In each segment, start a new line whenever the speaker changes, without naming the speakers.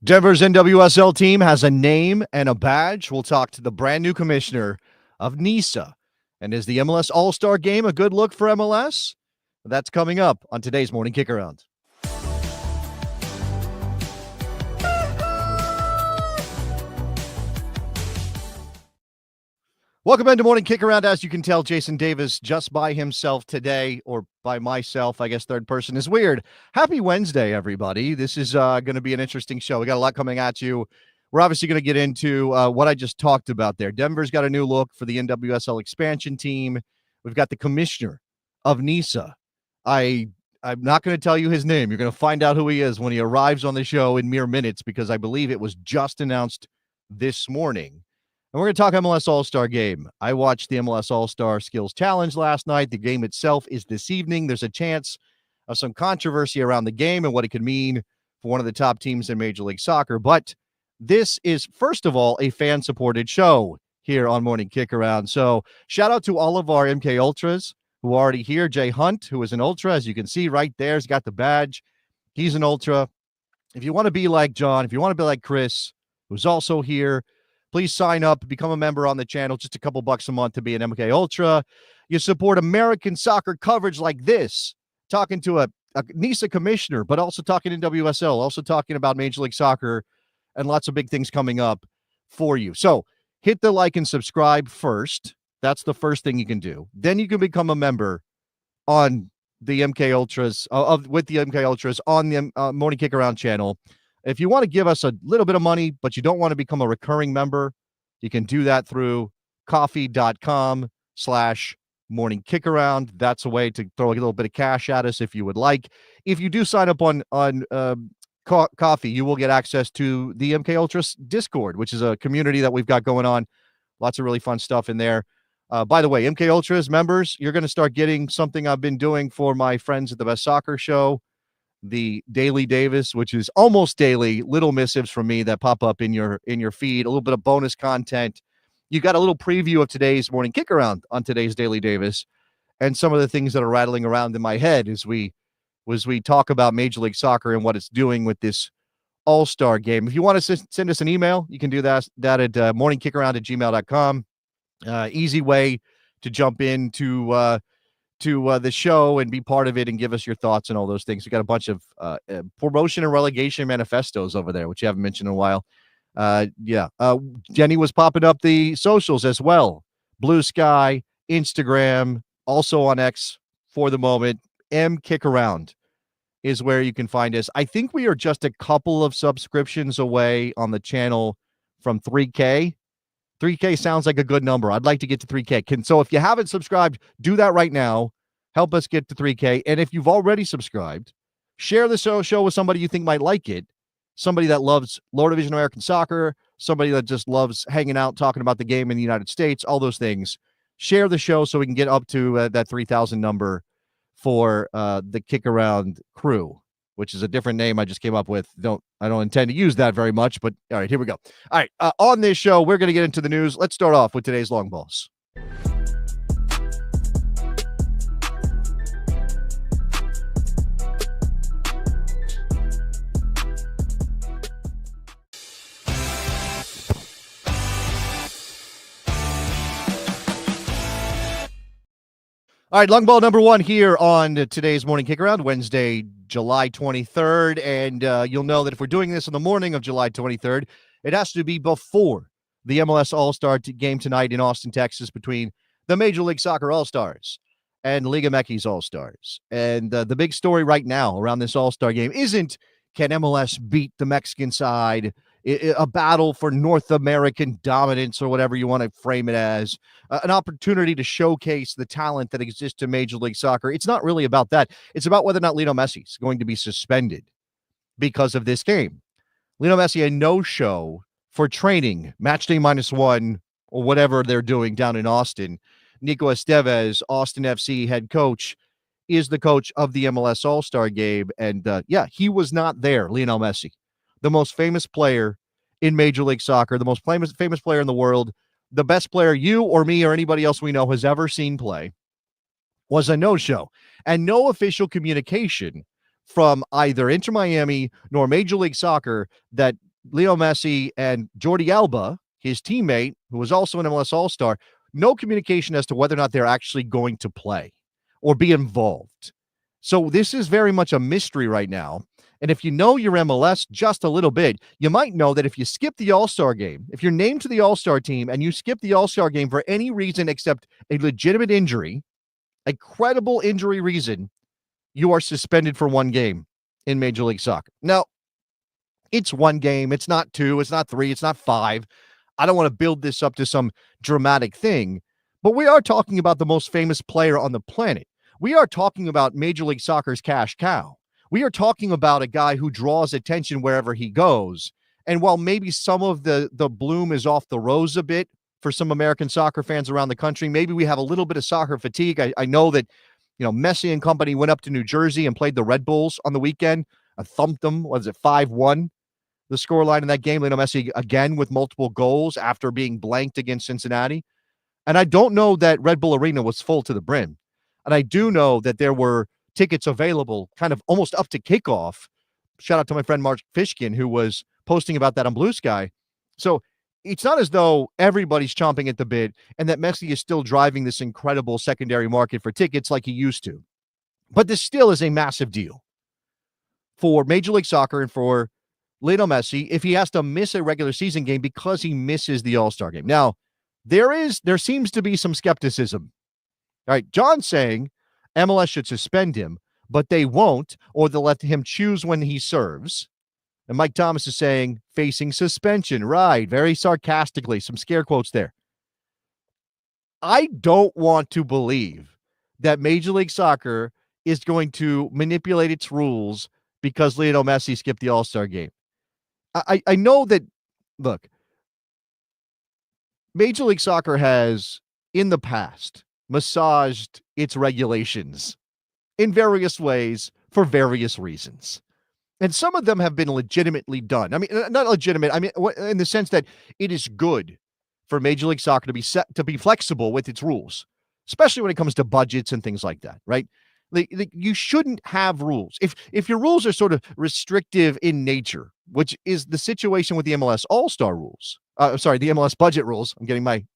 Denver's NWSL team has a name and a badge. We'll talk to the brand new commissioner of NISA. And is the MLS All Star Game a good look for MLS? That's coming up on today's Morning Kickaround. Welcome into Morning Kickaround. As you can tell, Jason Davis just by himself today, or by myself, I guess third person is weird. Happy Wednesday, everybody. This is going to be an interesting show. We got a lot coming at you. We're obviously going to get into what I just talked about there. Denver's got a new look for the NWSL expansion team. We've got the commissioner of NISA. I'm not going to tell you his name. You're going to find out who he is when he arrives on the show in mere minutes, because I believe it was just announced this morning. And we're going to talk MLS All Star Game. I watched the MLS All Star Skills Challenge last night. The game itself is this evening. There's a chance of some controversy around the game and what it could mean for one of the top teams in Major League Soccer. But this is, first of all, a fan-supported show here on Morning Kickaround. So shout out to all of our MK Ultras who are already here. Jay Hunt, who is an Ultra, as you can see right there, he's got the badge. He's an Ultra. If you want to be like John, if you want to be like Chris, who's also here, please sign up, become a member on the channel, just a couple bucks a month to be an MK Ultra. You support American soccer coverage like this, talking to a NISA commissioner, but also talking NWSL, also talking about Major League Soccer, and lots of big things coming up for you. So hit the like and subscribe first. That's the first thing you can do. Then you can become a member on the MK Ultras, with the MK Ultras on the Morning Kickaround channel. If you want to give us a little bit of money, but you don't want to become a recurring member, you can do that through coffee.com/Morning Kickaround. That's a way to throw a little bit of cash at us if you would like. If you do sign up on Coffee, you will get access to the MK Ultras Discord, which is a community that we've got going on. Lots of really fun stuff in there. By the way, MK Ultras members, you're going to start getting something I've been doing for my friends at the Best Soccer Show, the Daily Davis, which is almost daily, little missives from me that pop up in your feed, a little bit of bonus content. You got a little preview of today's Morning Kickaround on today's Daily Davis, and some of the things that are rattling around in my head as we talk about Major League Soccer and what it's doing with this All-Star Game. If you want to send us an email, you can do that at morningkickaround@gmail.com. Easy way to jump into the show and be part of it and give us your thoughts and all those things. We got a bunch of promotion and relegation manifestos over there, which you haven't mentioned in a while. Jenny was popping up the socials as well. Blue Sky, Instagram, also on X for the moment. M Kickaround is where you can find us. I think we are just a couple of subscriptions away on the channel from 3K. 3K sounds like a good number. I'd like to get to 3K. So if you haven't subscribed, do that right now. Help us get to 3K. And if you've already subscribed, share the show with somebody you think might like it. Somebody that loves lower division American soccer, somebody that just loves hanging out, talking about the game in the United States, all those things. Share the show so we can get up to that 3,000 number for the Kickaround crew, which is a different name I just came up with. I don't intend to use that very much, but all right, here we go. All right, on this show, we're going to get into the news. Let's start off with today's long balls. All right, long ball number one here on today's Morning Kickaround, Wednesday, July 23rd. And you'll know that if we're doing this on the morning of July 23rd, it has to be before the MLS All Star Game tonight in Austin, Texas, between the Major League Soccer All Stars and Liga MX All Stars. And the big story right now around this All Star Game isn't, can MLS beat the Mexican side? A battle for North American dominance, or whatever you want to frame it as, an opportunity to showcase the talent that exists in Major League Soccer. It's not really about that. It's about whether or not Lionel Messi is going to be suspended because of this game. Lionel Messi, a no-show for training, match day -1, or whatever they're doing down in Austin. Nico Estevez, Austin FC head coach, is the coach of the MLS All Star Game. And he was not there, Lionel Messi, the most famous player in Major League Soccer, the most famous player in the world, the best player you or me or anybody else we know has ever seen play, was a no-show. And no official communication from either Inter Miami nor Major League Soccer that Leo Messi and Jordi Alba, his teammate, who was also an MLS All Star, no communication as to whether or not they're actually going to play or be involved. So this is very much a mystery right now. And if you know your MLS just a little bit, you might know that if you skip the All Star game, if you're named to the All Star team and you skip the All Star game for any reason except a legitimate injury, a credible injury reason, you are suspended for one game in Major League Soccer. Now, it's one game. It's not two. It's not three. It's not five. I don't want to build this up to some dramatic thing, but we are talking about the most famous player on the planet. We are talking about Major League Soccer's cash cow. We are talking about a guy who draws attention wherever he goes. And while maybe some of the bloom is off the rose a bit for some American soccer fans around the country, maybe we have a little bit of soccer fatigue. I know that, Messi and company went up to New Jersey and played the Red Bulls on the weekend. Thumped them. Was it 5-1? The scoreline in that game? Lionel Messi again with multiple goals after being blanked against Cincinnati. And I don't know that Red Bull Arena was full to the brim. And I do know that there were tickets available kind of almost up to kickoff. Shout out to my friend Mark Fishkin, who was posting about that on Blue Sky. So it's not as though everybody's chomping at the bit and that Messi is still driving this incredible secondary market for tickets like he used to. But this still is a massive deal for Major League Soccer and for Lionel Messi if he has to miss a regular season game because he misses the All-Star game. Now, there seems to be some skepticism. All right, John's saying MLS should suspend him, but they won't, or they'll let him choose when he serves. And Mike Thomas is saying facing suspension. Right, very sarcastically, some scare quotes there. I don't want to believe that Major League Soccer is going to manipulate its rules because Lionel Messi skipped the All-Star game. I know that, look, Major League Soccer has, in the past, massaged its regulations in various ways for various reasons. And some of them have been legitimately done. I mean, not legitimate. I mean, in the sense that it is good for Major League Soccer to be flexible with its rules, especially when it comes to budgets and things like that, right? You shouldn't have rules. If your rules are sort of restrictive in nature, which is the situation with the MLS All Star rules. The MLS budget rules. I'm getting my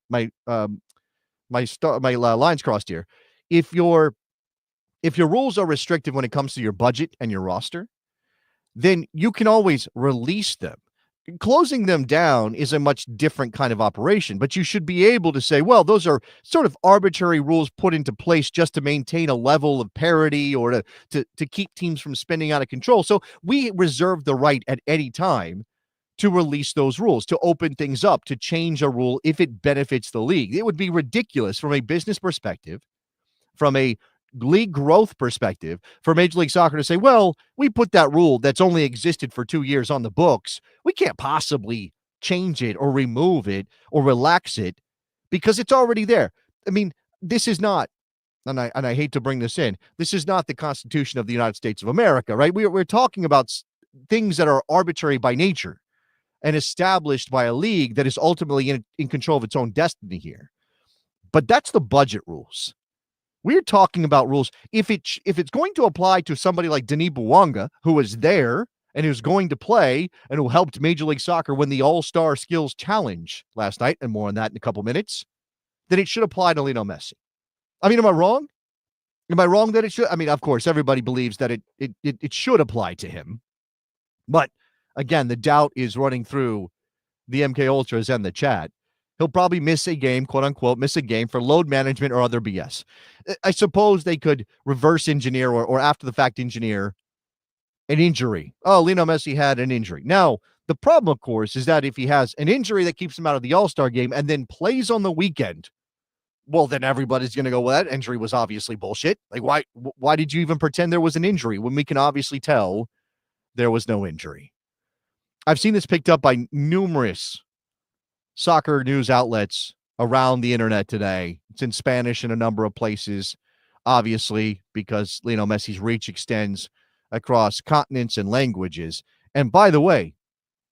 lines crossed here. If your rules are restrictive when it comes to your budget and your roster, then you can always release them. Closing them down is a much different kind of operation, but you should be able to say, well, those are sort of arbitrary rules put into place just to maintain a level of parity or to keep teams from spinning out of control. So we reserve the right at any time to release those rules, to open things up, to change a rule if it benefits the league. It would be ridiculous from a business perspective, from a league growth perspective, for Major League Soccer to say, well, we put that rule that's only existed for 2 years on the books. We can't possibly change it or remove it or relax it because it's already there. I mean, this is not, and I hate to bring this in, this is not the Constitution of the United States of America, right? We're talking about things that are arbitrary by nature and established by a league that is ultimately in control of its own destiny here. But that's the budget rules. We're talking about rules. If it's going to apply to somebody like Denis Bouanga, who was there and who's going to play and who helped Major League Soccer win the All-Star Skills Challenge last night, and more on that in a couple minutes, then it should apply to Lionel Messi. I mean, am I wrong? Am I wrong that it should? I mean, of course, everybody believes that it should apply to him. But again, the doubt is running through the MK Ultras and the chat. He'll probably miss a game, quote unquote, miss a game for load management or other BS. I suppose they could reverse engineer or after the fact engineer an injury. Oh, Lionel Messi had an injury. Now, the problem, of course, is that if he has an injury that keeps him out of the All-Star game and then plays on the weekend, well, then everybody's going to go, well, that injury was obviously bullshit. Like, why did you even pretend there was an injury when we can obviously tell there was no injury? I've seen this picked up by numerous soccer news outlets around the internet today. It's in Spanish in a number of places, obviously, because Lionel Messi's reach extends across continents and languages. And by the way,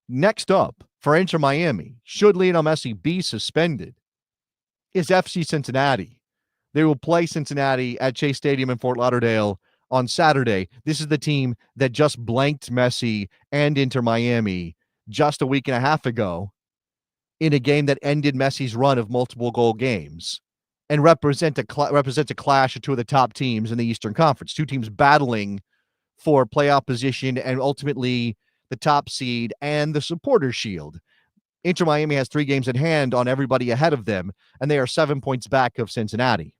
next up for Inter Miami, should Lionel Messi be suspended, is FC Cincinnati. They will play Cincinnati at Chase Stadium in Fort Lauderdale on Saturday. This is the team that just blanked Messi and Inter Miami just a week and a half ago in a game that ended Messi's run of multiple goal games and represents a clash of two of the top teams in the Eastern Conference, two teams battling for playoff position and ultimately the top seed and the supporters shield. Inter Miami has 3 games in hand on everybody ahead of them, and they are 7 points back of Cincinnati.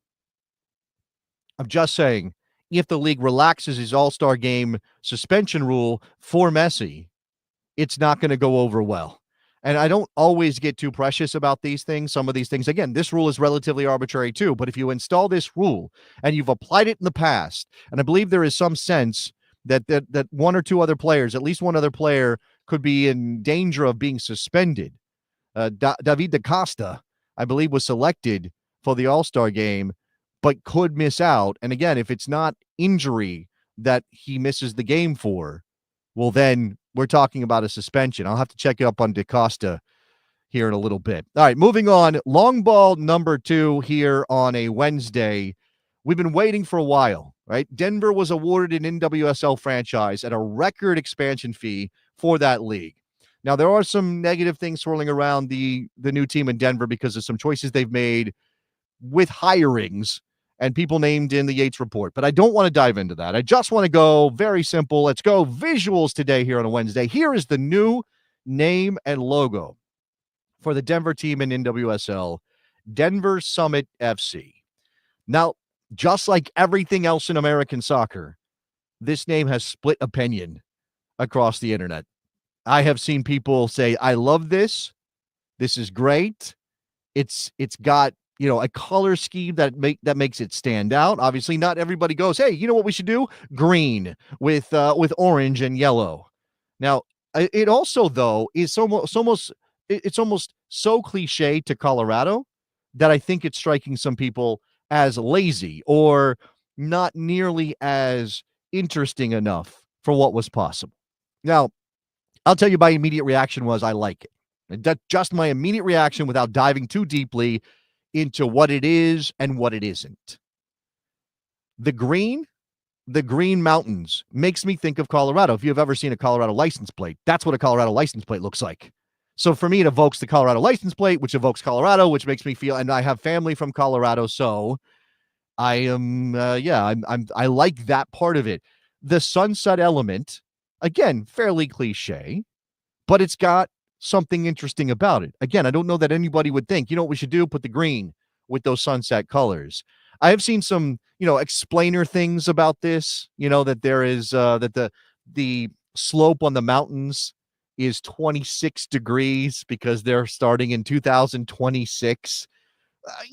I'm just saying, if the league relaxes his All-Star Game suspension rule for Messi, it's not going to go over well. And I don't always get too precious about these things. Some of these things, again, this rule is relatively arbitrary too. But if you install this rule and you've applied it in the past, and I believe there is some sense that one or two other players, at least one other player, could be in danger of being suspended. David da Costa, I believe, was selected for the All-Star Game, but could miss out. And again, if it's not injury that he misses the game for, well, then we're talking about a suspension. I'll have to check up on da Costa here in a little bit. All right, moving on. Long ball number 2 here on a Wednesday. We've been waiting for a while, right? Denver was awarded an NWSL franchise at a record expansion fee for that league. Now, there are some negative things swirling around the new team in Denver because of some choices they've made with hirings and people named in the Yates report. But I don't want to dive into that. I just want to go very simple. Let's go visuals today here on a Wednesday. Here is the new name and logo for the Denver team in NWSL, Denver Summit FC. Now, just like everything else in American soccer, this name has split opinion across the internet. I have seen people say, I love this. This is great. It's got, a color scheme that makes it stand out. Obviously, not everybody goes, hey, you know what we should do? Green with orange and yellow. Now, it also, though, is almost so cliche to Colorado that I think it's striking some people as lazy or not nearly as interesting enough for what was possible. Now, I'll tell you my immediate reaction was I like it. And just my immediate reaction without diving too deeply into what it is and what it isn't. The green mountains makes me think of Colorado. If you've ever seen a Colorado license plate, that's what a Colorado license plate looks like. So for me, it evokes the Colorado license plate, which evokes Colorado, which makes me feel, and I have family from Colorado, so I am, I like that part of it. The sunset element, again, fairly cliche, but it's got something interesting about it. Again, I don't know that anybody would think, you know what we should do? Put the green with those sunset colors. I have seen some, explainer things about this, that there is, that the slope on the mountains is 26 degrees because they're starting in 2026.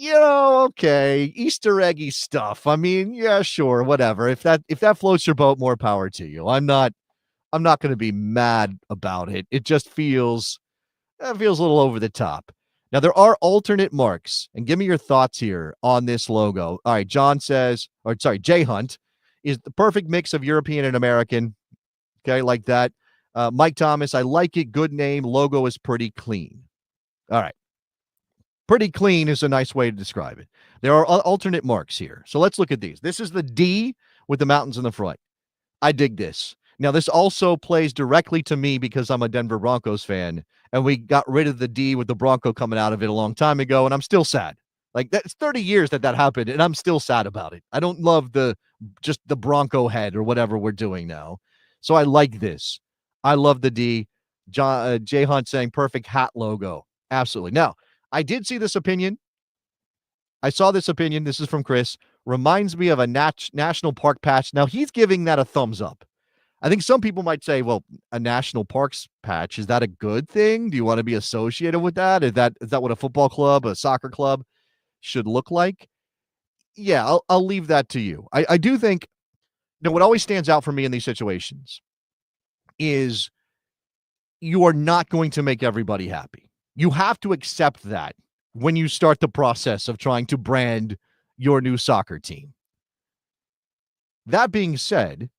Okay, Easter eggy stuff. I mean, yeah, sure, whatever. If that floats your boat, more power to you. I'm not going to be mad about it. It just feels a little over the top. Now, there are alternate marks, and give me your thoughts here on this logo. All right, Jay Hunt is the perfect mix of European and American. Okay, like that. Mike Thomas, I like it. Good name. Logo is pretty clean. All right. Pretty clean is a nice way to describe it. There are alternate marks here. So let's look at these. This is the D with the mountains in the front. I dig this. Now, this also plays directly to me because I'm a Denver Broncos fan, and we got rid of the D with the Bronco coming out of it a long time ago, and I'm still sad. Like, that's 30 years that happened, and I'm still sad about it. I don't love just the Bronco head or whatever we're doing now. So I like this. I love the D. Jay Hunt saying perfect hat logo. Absolutely. Now, I did see this opinion. I saw this opinion. This is from Chris. Reminds me of a national park patch. Now, he's giving that a thumbs up. I think some people might say, well, a national parks patch, is that a good thing? Do you want to be associated with that? Is that what a football club, a soccer club should look like? Yeah, I'll leave that to you. I do think what always stands out for me in these situations is you are not going to make everybody happy. You have to accept that when you start the process of trying to brand your new soccer team. That being said,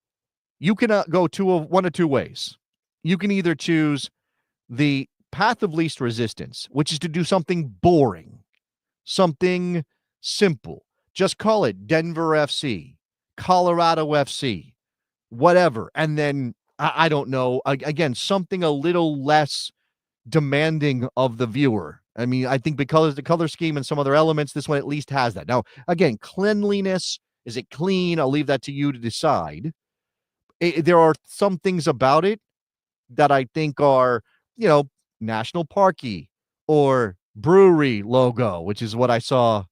you can go one of two ways. You can either choose the path of least resistance, which is to do something boring, something simple. Just call it Denver FC, Colorado FC, whatever. And then I don't know. Again, something a little less demanding of the viewer. I mean, I think because of the color scheme and some other elements, this one at least has that. Now, again, cleanliness, is it clean? I'll leave that to you to decide. There are some things about it that I think are, national parky or brewery logo, which is what I saw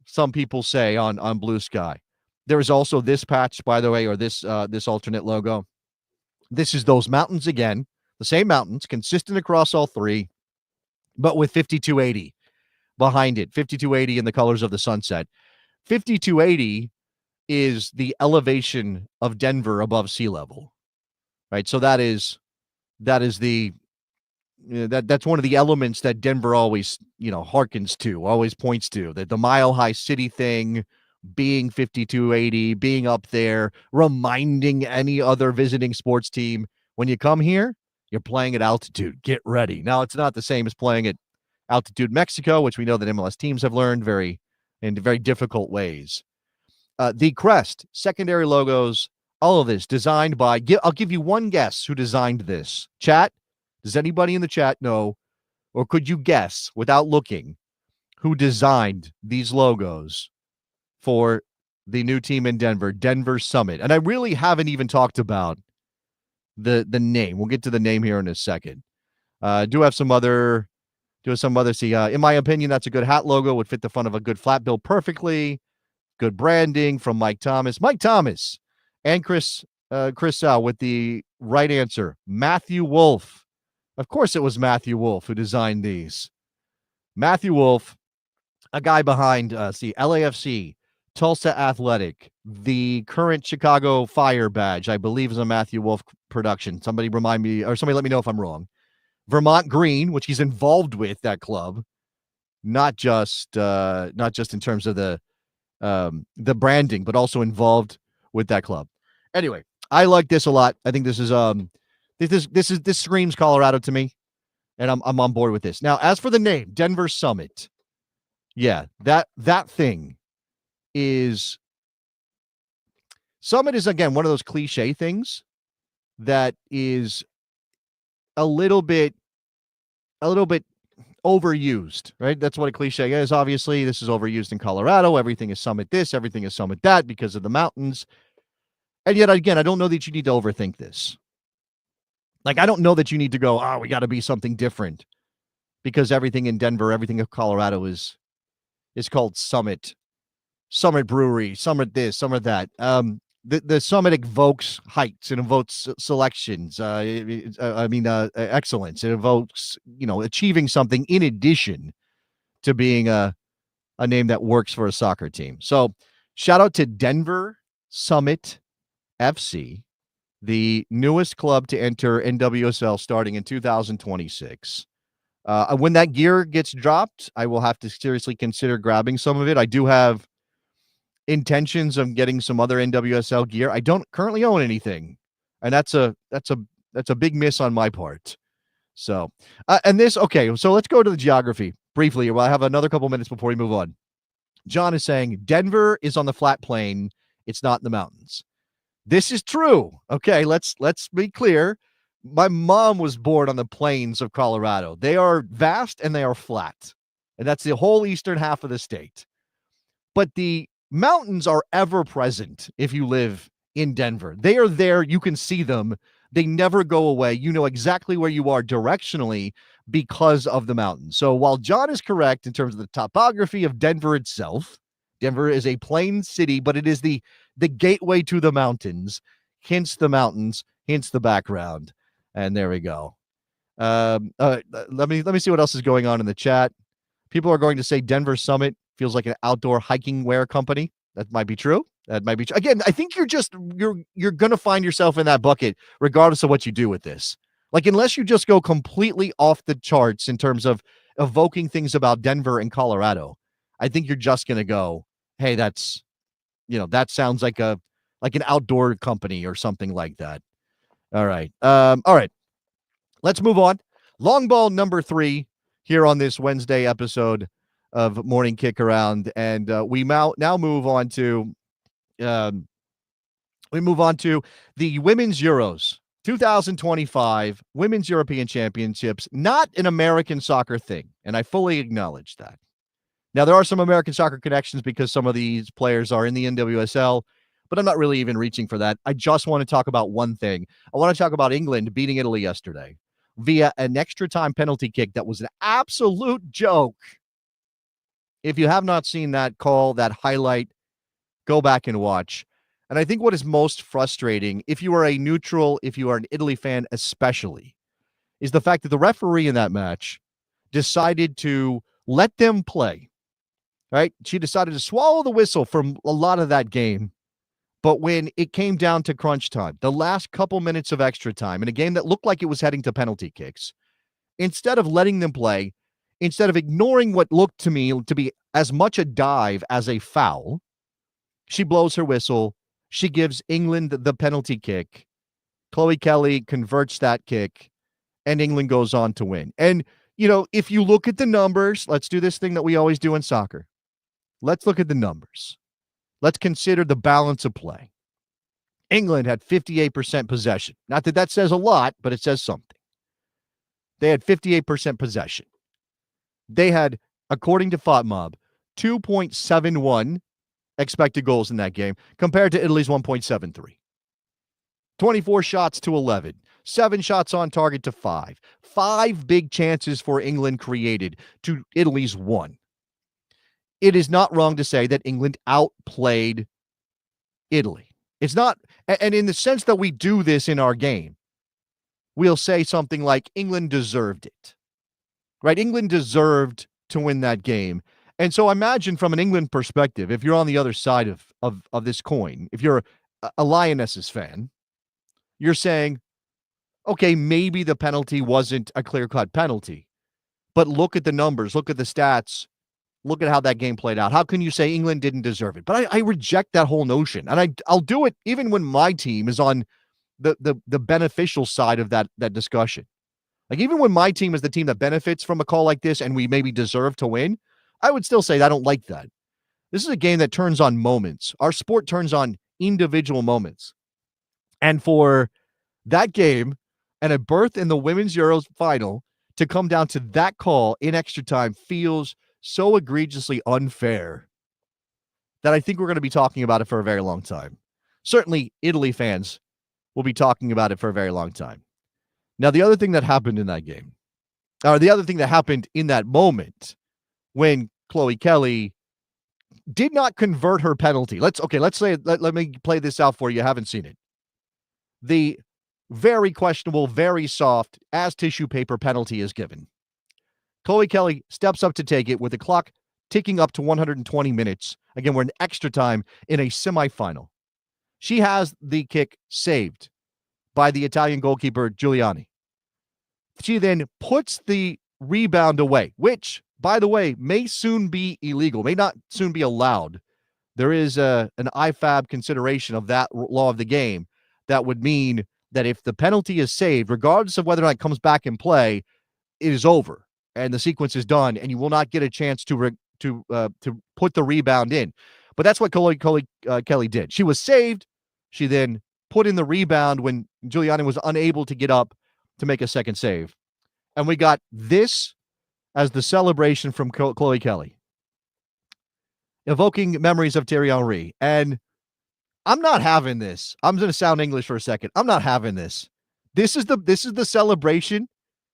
some people say on Blue Sky. There is also this patch, by the way, or this alternate logo. This is those mountains again, the same mountains, consistent across all three, but with 5280 behind it, 5280 in the colors of the sunset. 5280 is the elevation of Denver above sea level, right? So that's one of the elements that Denver always, harkens to, always points to, that the Mile High City thing, being 5280, being up there, reminding any other visiting sports team, when you come here, you're playing at altitude. Get ready. Now, it's not the same as playing at altitude Mexico, which we know that MLS teams have learned in very difficult ways. The crest, secondary logos, all of this designed by, I'll give you one guess who designed this. Chat, does anybody in the chat know, or could you guess without looking, who designed these logos for the new team in Denver, Denver Summit? And I really haven't even talked about the name. We'll get to the name here in a second. Do have some other, in my opinion, that's a good hat logo, would fit the front of a good flat bill perfectly. Good branding from Mike Thomas. Mike Thomas and Chris with the right answer. Matthew Wolf. Of course it was Matthew Wolf who designed these. Matthew Wolf, a guy behind, LAFC, Tulsa Athletic, the current Chicago Fire badge, I believe is a Matthew Wolf production. Somebody let me know if I'm wrong. Vermont Green, which he's involved with that club, not just in terms of the branding, but also involved with that club. Anyway, I like this a lot. I think this is this screams Colorado to me, and I'm on board with this. Now, as for the name, Denver Summit, yeah, that thing is Summit is again one of those cliche things that is a little bit overused, right? That's what a cliche is. Obviously, this is overused in Colorado. Everything is Summit this, everything is Summit that because of the mountains. And yet, again, I don't know that you need to overthink this. Like, I don't know that you need to go, we got to be something different because everything in Denver, everything in Colorado is called Summit Brewery, Summit this, Summit that. The Summit evokes heights, it evokes selections. Excellence. It evokes, achieving something in addition to being a name that works for a soccer team. So shout out to Denver Summit FC, the newest club to enter NWSL starting in 2026. When that gear gets dropped, I will have to seriously consider grabbing some of it. I do have intentions of getting some other NWSL gear. I don't currently own anything, and that's a big miss on my part. So, so let's go to the geography briefly. I have another couple minutes before we move on. John is saying Denver is on the flat plain. It's not in the mountains. This is true. Okay, let's be clear. My mom was born on the plains of Colorado. They are vast and they are flat, and that's the whole eastern half of the state. But the mountains are ever present if you live in Denver. They are there. You can see them. They never go away. You know exactly where you are directionally because of the mountains. So while John is correct in terms of the topography of Denver itself, Denver is a plain city, but it is the gateway to the mountains, hence the mountains, hence the background. And there we go. Let me see what else is going on in the chat. People are going to say Denver Summit feels like an outdoor hiking wear company. That might be true. That might be true. Again, I think you're going to find yourself in that bucket regardless of what you do with this. Like, unless you just go completely off the charts in terms of evoking things about Denver and Colorado, I think you're just going to go, hey, that sounds like an outdoor company or something like that. All right. All right. Let's move on. Long ball number 3 here on this Wednesday episode of Morning Kickaround, and we now move on to the Women's Euros 2025 Women's European Championships, not an American soccer thing, and I fully acknowledge that. Now, there are some American soccer connections because some of these players are in the NWSL, but I'm not really even reaching for that. I just want to talk about one thing. I want to talk about England beating Italy yesterday via an extra time penalty kick that was an absolute joke. If you have not seen that call, that highlight, go back and watch. And I think what is most frustrating, if you are a neutral, if you are an Italy fan especially, is the fact that the referee in that match decided to let them play, right? She decided to swallow the whistle from a lot of that game. But when it came down to crunch time, the last couple minutes of extra time in a game that looked like it was heading to penalty kicks, instead of letting them play, instead of ignoring what looked to me to be as much a dive as a foul, she blows her whistle. She gives England the penalty kick. Chloe Kelly converts that kick, and England goes on to win. And, you know, if you look at the numbers, let's do this thing that we always do in soccer. Let's look at the numbers. Let's consider the balance of play. England had 58% possession. Not that that says a lot, but it says something. They had 58% possession. They had, according to FOTMob, 2.71 expected goals in that game compared to Italy's 1.73. 24 shots to 11. 7 shots on target to 5. 5 big chances for England created to Italy's 1. It is not wrong to say that England outplayed Italy. It's not, and in the sense that we do this in our game, we'll say something like England deserved it, right? England deserved to win that game. And so imagine from an England perspective, if you're on the other side of this coin, if you're a Lionesses fan, you're saying, okay, maybe the penalty wasn't a clear-cut penalty, but look at the numbers, look at the stats, look at how that game played out. How can you say England didn't deserve it? But I reject that whole notion, and I'll do it even when my team is on the beneficial side of that discussion. Like, even when my team is the team that benefits from a call like this and we maybe deserve to win, I would still say I don't like that. This is a game that turns on moments. Our sport turns on individual moments. And for that game and a berth in the Women's Euros final to come down to that call in extra time feels so egregiously unfair that I think we're going to be talking about it for a very long time. Certainly, Italy fans will be talking about it for a very long time. Now, the other thing that happened in that game, or the other thing that happened in that moment when Chloe Kelly did not convert her penalty. Let me play this out for you. Haven't seen it. The very questionable, very soft, as tissue paper penalty is given. Chloe Kelly steps up to take it with the clock ticking up to 120 minutes. Again, we're in extra time in a semifinal. She has the kick saved by the Italian goalkeeper, Giuliani. She then puts the rebound away, which, by the way, may soon be illegal, may not soon be allowed. There is an IFAB consideration of that law of the game that would mean that if the penalty is saved, regardless of whether or not it comes back in play, it is over and the sequence is done, and you will not get a chance to put the rebound in. But that's what Kelly did. She was saved. She then put in the rebound when Giuliani was unable to get up to make a second save. And we got this as the celebration from Chloe Kelly, evoking memories of Thierry Henry. And I'm not having this. I'm going to sound English for a second. I'm not having this. This is the celebration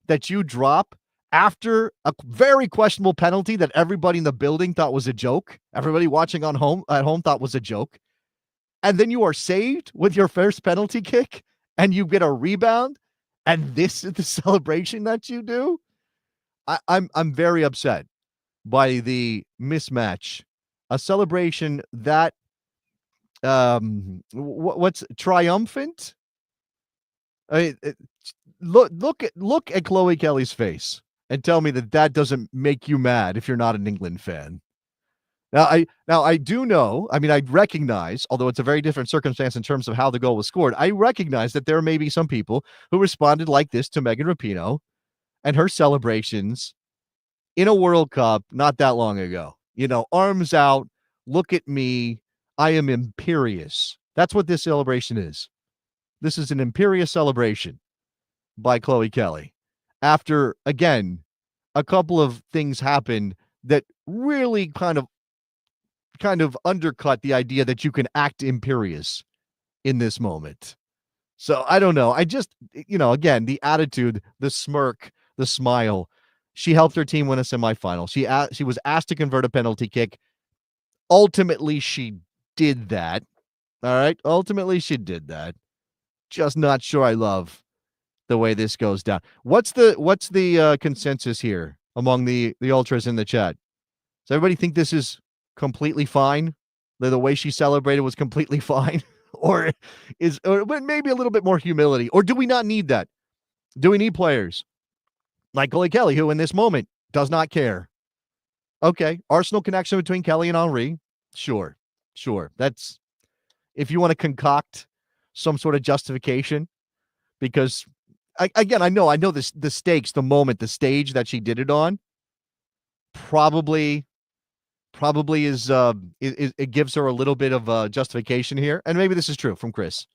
that you drop after a very questionable penalty that everybody in the building thought was a joke. Everybody watching at home thought was a joke. And then you are saved with your first penalty kick and you get a rebound. And this is the celebration that you do. I'm very upset by the mismatch. A celebration that what's triumphant? I mean, look at Chloe Kelly's face and tell me that doesn't make you mad if you're not an England fan. Now I do know, I mean, I recognize, although it's a very different circumstance in terms of how the goal was scored, I recognize that there may be some people who responded like this to Megan Rapinoe and her celebrations in a World Cup not that long ago. You know, arms out, look at me, I am imperious. That's what this celebration is. this is an imperious celebration by Chloe Kelly after, again, a couple of things happened that really kind of undercut the idea that you can act imperious in this moment. So I don't know. I just, again, the attitude, the smirk, the smile. She helped her team win a semifinal. She was asked to convert a penalty kick. Ultimately, she did that. All right. Ultimately, she did that. Just not sure I love the way this goes down. What's the consensus here among the ultras in the chat? Does everybody think this is completely fine? That the way she celebrated was completely fine? or maybe a little bit more humility? Or do we not need that? Do we need players like Chloe Kelly, who in this moment does not care? Okay, Arsenal connection between Kelly and Henry. Sure. That's, if you want to concoct some sort of justification, because I know this, the stakes, the moment, the stage that she did it on, probably is it gives her a little bit of justification here, and maybe this is true from Chris.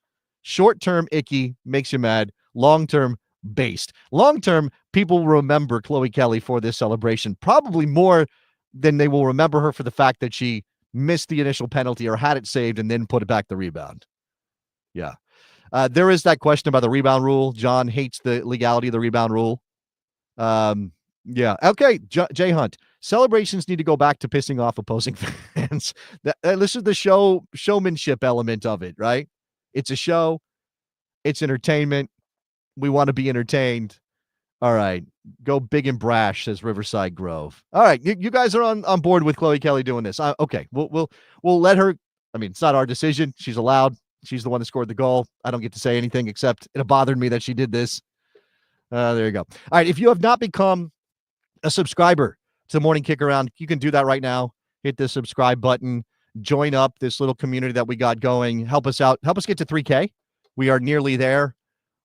Short term, icky, makes you mad. Long term, based. Long term, people will remember Chloe Kelly for this celebration probably more than they will remember her for the fact that she missed the initial penalty or had it saved and then put it back the rebound. Yeah. There is that question about the rebound rule. John hates the legality of the rebound rule. Yeah. Okay. Jay Hunt. Celebrations need to go back to pissing off opposing fans. This is the showmanship element of it, right? It's a show. It's entertainment. We want to be entertained. All right. Go big and brash, says Riverside Grove. All right. You guys are on board with Chloe Kelly doing this. Okay. We'll let her. I mean, it's not our decision. She's allowed. She's the one that scored the goal. I don't get to say anything except it bothered me that she did this. There you go. All right. If you have not become a subscriber to the Morning Kickaround, you can do that right now. Hit the subscribe button. Join up this little community that we got going. Help us out. Help us get to 3K. We are nearly there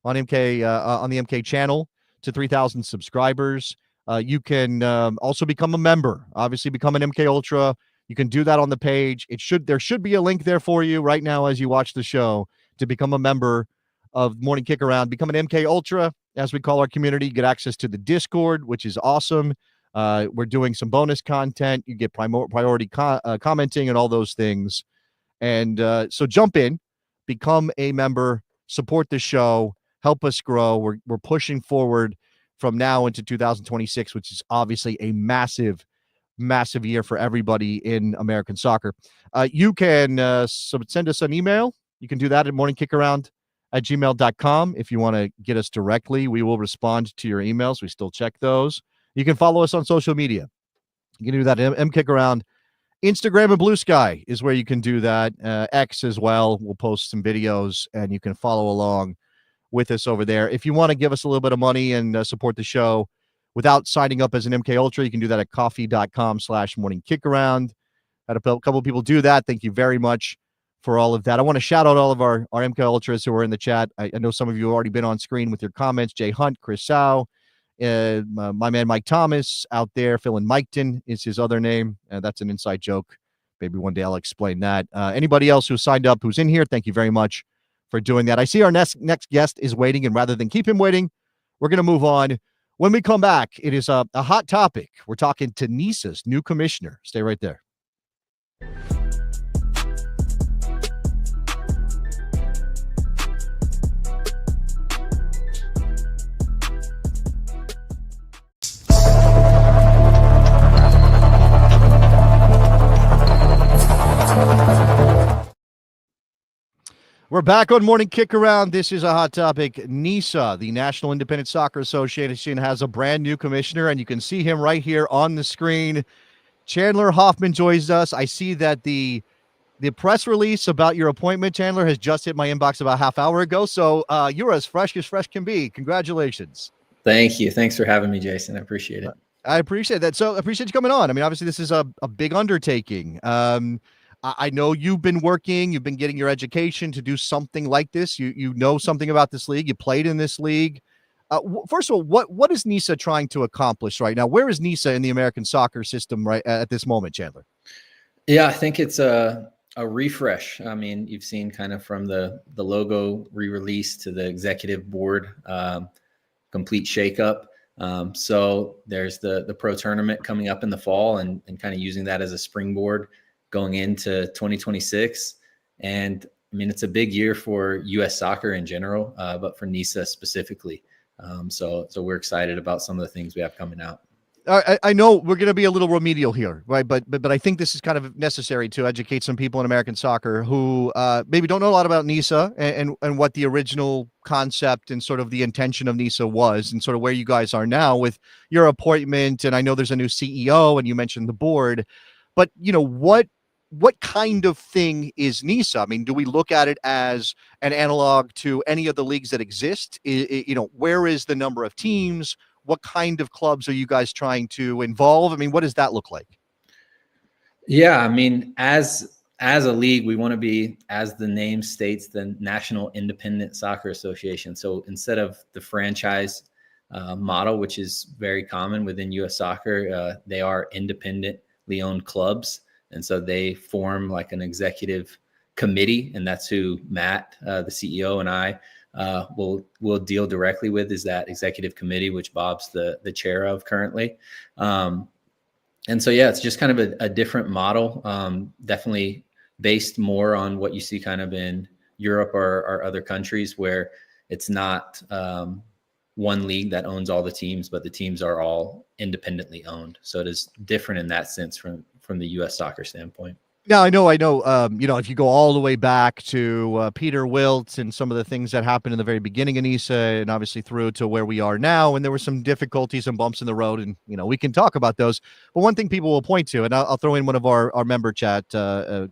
on MK on the MK channel to 3,000 subscribers. You can also become a member. Obviously, become an MK Ultra. You can do that on the page. There should be a link there for you right now as you watch the show to become a member of Morning Kickaround. Become an MK Ultra, as we call our community. You get access to the Discord, which is awesome. We're doing some bonus content. You get priority commenting and all those things. And so jump in, become a member, support the show, help us grow. We're pushing forward from now into 2026, which is obviously a massive year for everybody in American soccer. You can send us an email. You can do that at morningkickaround@gmail.com. If you want to get us directly, we will respond to your emails. We still check those. You can follow us on social media. You can do that at mkickaround. Instagram and Blue Sky is where you can do that. X as well. We'll post some videos and you can follow along with us over there. If you want to give us a little bit of money and support the show without signing up as an MK Ultra, you can do that at coffee.com/morningkickaround. Had a couple of people do that. Thank you very much for all of that. I want to shout out all of our MK Ultras who are in the chat. I know some of you have already been on screen with your comments. Jay Hunt, Chris Sau, my man Mike Thomas out there. Phil and Miketon is his other name. That's an inside joke. Maybe one day I'll explain that. Anybody else who signed up who's in here, thank you very much for doing that. I see our next guest is waiting, and rather than keep him waiting, we're going to move on. When we come back, it is a hot topic. We're talking to NISA's new commissioner. Stay right there. We're back on Morning Kickaround. This is a hot topic. NISA, the National Independent Soccer Association, has a brand new commissioner, and you can see him right here on the screen. Chandler Hoffmann joins us. I see that the press release about your appointment, Chandler, has just hit my inbox about a half hour ago. So you're as fresh can be. Congratulations.
Thank you. Thanks for having me, Jason. I appreciate it.
I appreciate that. So I appreciate you coming on. I mean, obviously, this is a big undertaking. I know you've been getting your education to do something like this. You know something about this league. You played in this league. First of all, what is NISA trying to accomplish right now? Where is NISA in the American soccer system right at this moment, Chandler?
Yeah, I think it's A refresh. I mean, you've seen kind of from the logo re-release to the executive board complete shakeup. So there's the pro tournament coming up in the fall, and kind of using that as a springboard going into 2026. And I mean, it's a big year for U.S. soccer in general, but for NISA specifically. So we're excited about some of the things we have coming out.
I know we're going to be a little remedial here, right? But I think this is kind of necessary to educate some people in American soccer who maybe don't know a lot about NISA and what the original concept and sort of the intention of NISA was, and sort of where you guys are now with your appointment. And I know there's a new CEO, and you mentioned the board, but what kind of thing is NISA? I mean, do we look at it as an analog to any of the leagues that exist? Where is the number of teams? What kind of clubs are you guys trying to involve? I mean, what does that look like?
Yeah, I mean, as a league, we want to be, as the name states, the National Independent Soccer Association. So instead of the franchise model, which is very common within U.S. soccer, they are independently owned clubs. And so they form like an executive committee, and that's who Matt, the CEO, and I will deal directly with, is that executive committee, which Bob's the chair of currently. And so, yeah, it's just kind of a different model, definitely based more on what you see kind of in Europe or other countries, where it's not one league that owns all the teams, but the teams are all independently owned. So it is different in that sense from the U.S. soccer standpoint.
Yeah, I know. If you go all the way back to Peter Wilt and some of the things that happened in the very beginning of NISA, and obviously through to where we are now, and there were some difficulties and bumps in the road, and we can talk about those. But one thing people will point to, and I'll throw in one of our member chat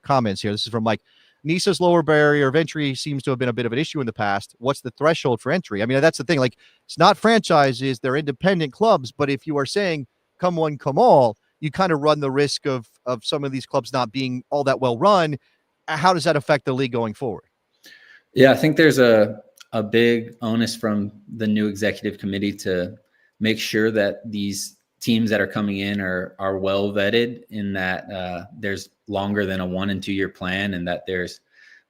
comments here. This is from Mike. NISA's lower barrier of entry seems to have been a bit of an issue in the past. What's the threshold for entry? I mean, that's the thing. Like, it's not franchises; they're independent clubs. But if you are saying come one, come all, you kind of run the risk of some of these clubs not being all that well run. How does that affect the league going forward?
Yeah, I think there's a big onus from the new executive committee to make sure that these teams that are coming in are well vetted, in that there's longer than a 1 and 2 year plan, and that there's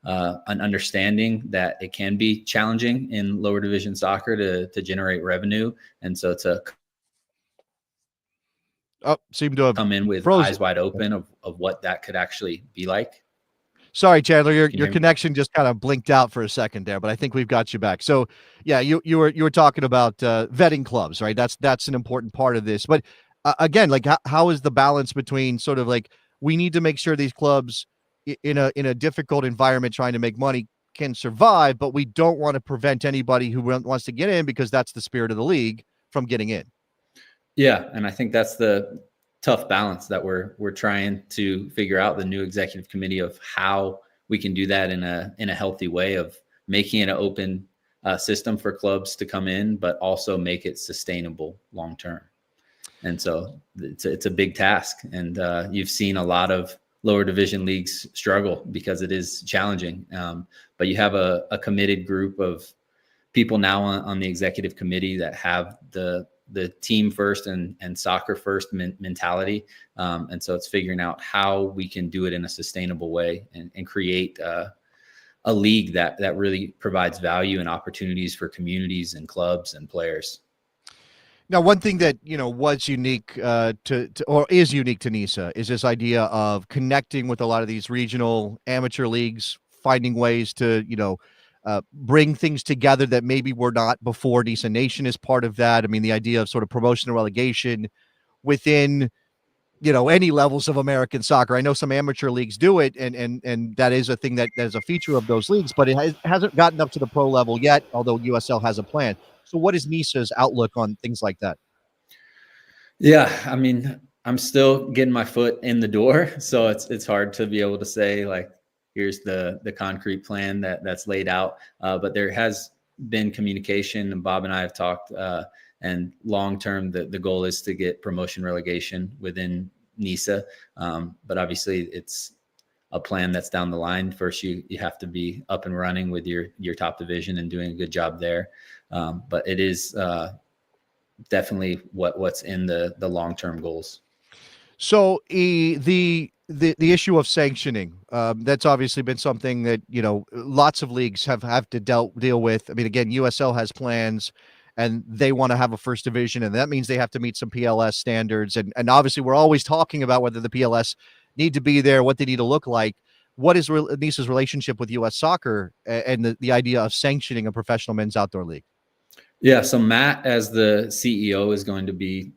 an understanding that it can be challenging in lower division soccer to generate revenue. And so to
seem to have
come in with
frozen.
eyes wide open of what that could actually be like.
Sorry, Chandler, your connection just kind of blinked out for a second there, but I think we've got you back. So yeah, you were talking about vetting clubs, right? That's an important part of this. But again, like how is the balance between sort of like, we need to make sure these clubs in a difficult environment trying to make money can survive, but we don't want to prevent anybody who wants to get in, because that's the spirit of the league, from getting in.
Yeah, and I think that's the tough balance that we're trying to figure out, the new executive committee, of how we can do that in a healthy way, of making it an open system for clubs to come in, but also make it sustainable long term. And so it's a big task, and you've seen a lot of lower division leagues struggle because it is challenging. But you have a committed group of people now on the executive committee that have the team first and soccer first mentality. And so it's figuring out how we can do it in a sustainable way and create a league that really provides value and opportunities for communities and clubs and players.
Now, one thing that, was unique or is unique to NISA is this idea of connecting with a lot of these regional amateur leagues, finding ways to, bring things together that maybe were not before. NISA Nation is part of that. I mean, the idea of sort of promotion and relegation within, any levels of American soccer. I know some amateur leagues do it, and that is a thing that is a feature of those leagues, but it hasn't gotten up to the pro level yet, although USL has a plan. So what is NISA's outlook on things like that?
Yeah, I mean, I'm still getting my foot in the door, so it's hard to be able to say, like, here's the concrete plan that's laid out. But there has been communication, and Bob and I have talked, and long-term, the goal is to get promotion relegation within NISA. But obviously it's a plan that's down the line. First, you have to be up and running with your top division and doing a good job there. But it is definitely what's in the long-term goals.
So the the issue of sanctioning, that's obviously been something that, lots of leagues have to deal with. I mean, again, USL has plans and they want to have a first division, and that means they have to meet some PLS standards. And obviously we're always talking about whether the PLS need to be there, what they need to look like. What is NISA's relationship with US soccer and the idea of sanctioning a professional men's outdoor league?
Yeah. So Matt, as the CEO, is going to be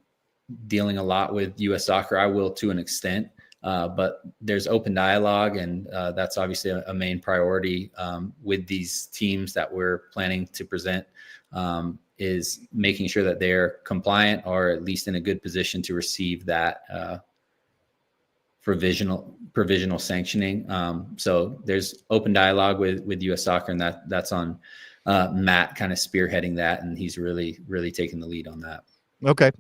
dealing a lot with US soccer. I will to an extent. But there's open dialogue, and that's obviously a main priority with these teams that we're planning to present, is making sure that they're compliant or at least in a good position to receive that provisional sanctioning. So there's open dialogue with US soccer, and that's on Matt kind of spearheading that, and he's really taking the lead on that.
Okay.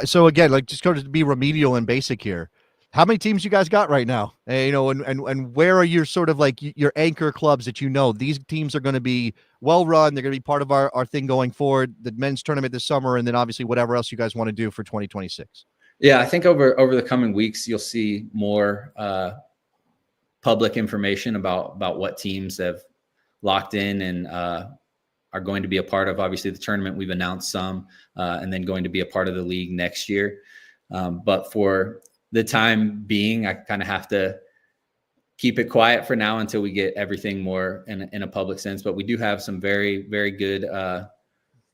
So again, like, just to be remedial and basic here, how many teams you guys got right now? And where are your sort of like your anchor clubs that these teams are going to be well run? They're going to be part of our thing going forward, the men's tournament this summer, and then obviously whatever else you guys want to do for 2026.
Yeah, I think over the coming weeks you'll see more public information about what teams have locked in and are going to be a part of, obviously, the tournament. We've announced some, and then going to be a part of the league next year. But for the time being, I kind of have to keep it quiet for now until we get everything more in a public sense. But we do have some very, very good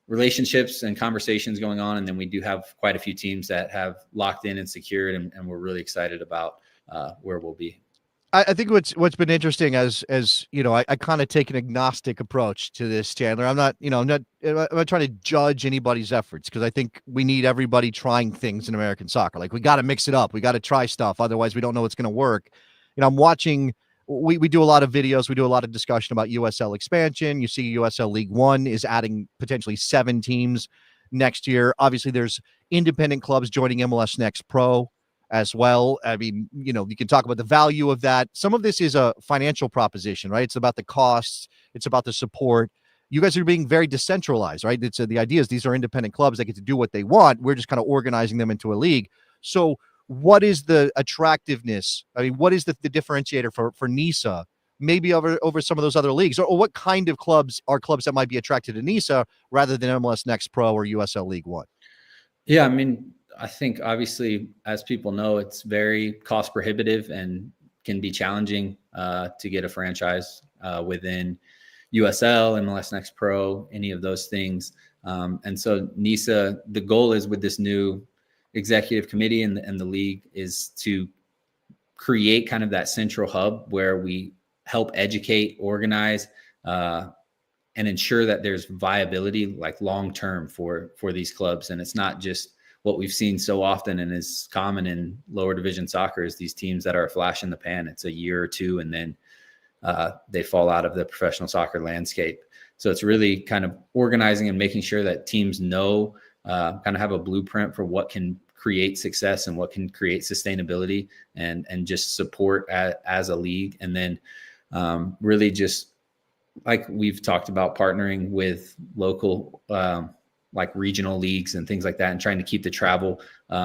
relationships and conversations going on. And then we do have quite a few teams that have locked in and secured, and we're really excited about where we'll be.
I think what's been interesting as I kind of take an agnostic approach to this, Chandler. I'm not trying to judge anybody's efforts, because I think we need everybody trying things in American soccer. Like, we got to mix it up. We got to try stuff. Otherwise we don't know what's going to work. I'm watching, we do a lot of videos. We do a lot of discussion about USL expansion. You see USL League One is adding potentially 7 teams next year. Obviously there's independent clubs joining MLS Next Pro as well. I mean, you can talk about the value of that. Some of this is a financial proposition, right? It's about the costs. It's about the support. You guys are being very decentralized, right? It's the idea is these are independent clubs that get to do what they want. We're just kind of organizing them into a league. So what is the attractiveness? I mean, what is the differentiator for NISA, maybe over some of those other leagues? Or what kind of clubs are clubs that might be attracted to NISA rather than MLS Next Pro or USL League One?
Yeah, I mean, I think obviously, as people know, it's very cost prohibitive and can be challenging to get a franchise within USL, MLS Next Pro, any of those things. And so NISA, the goal is, with this new executive committee and the league, is to create kind of that central hub where we help educate, organize, and ensure that there's viability, like long-term for these clubs. And it's not just what we've seen so often and is common in lower division soccer, is these teams that are a flash in the pan. It's a year or two, and then they fall out of the professional soccer landscape. So it's really kind of organizing and making sure that teams know, kind of have a blueprint for what can create success and what can create sustainability, and just support as a league. And then really just, like we've talked about, partnering with local, like regional leagues and things like that, and trying to keep the travel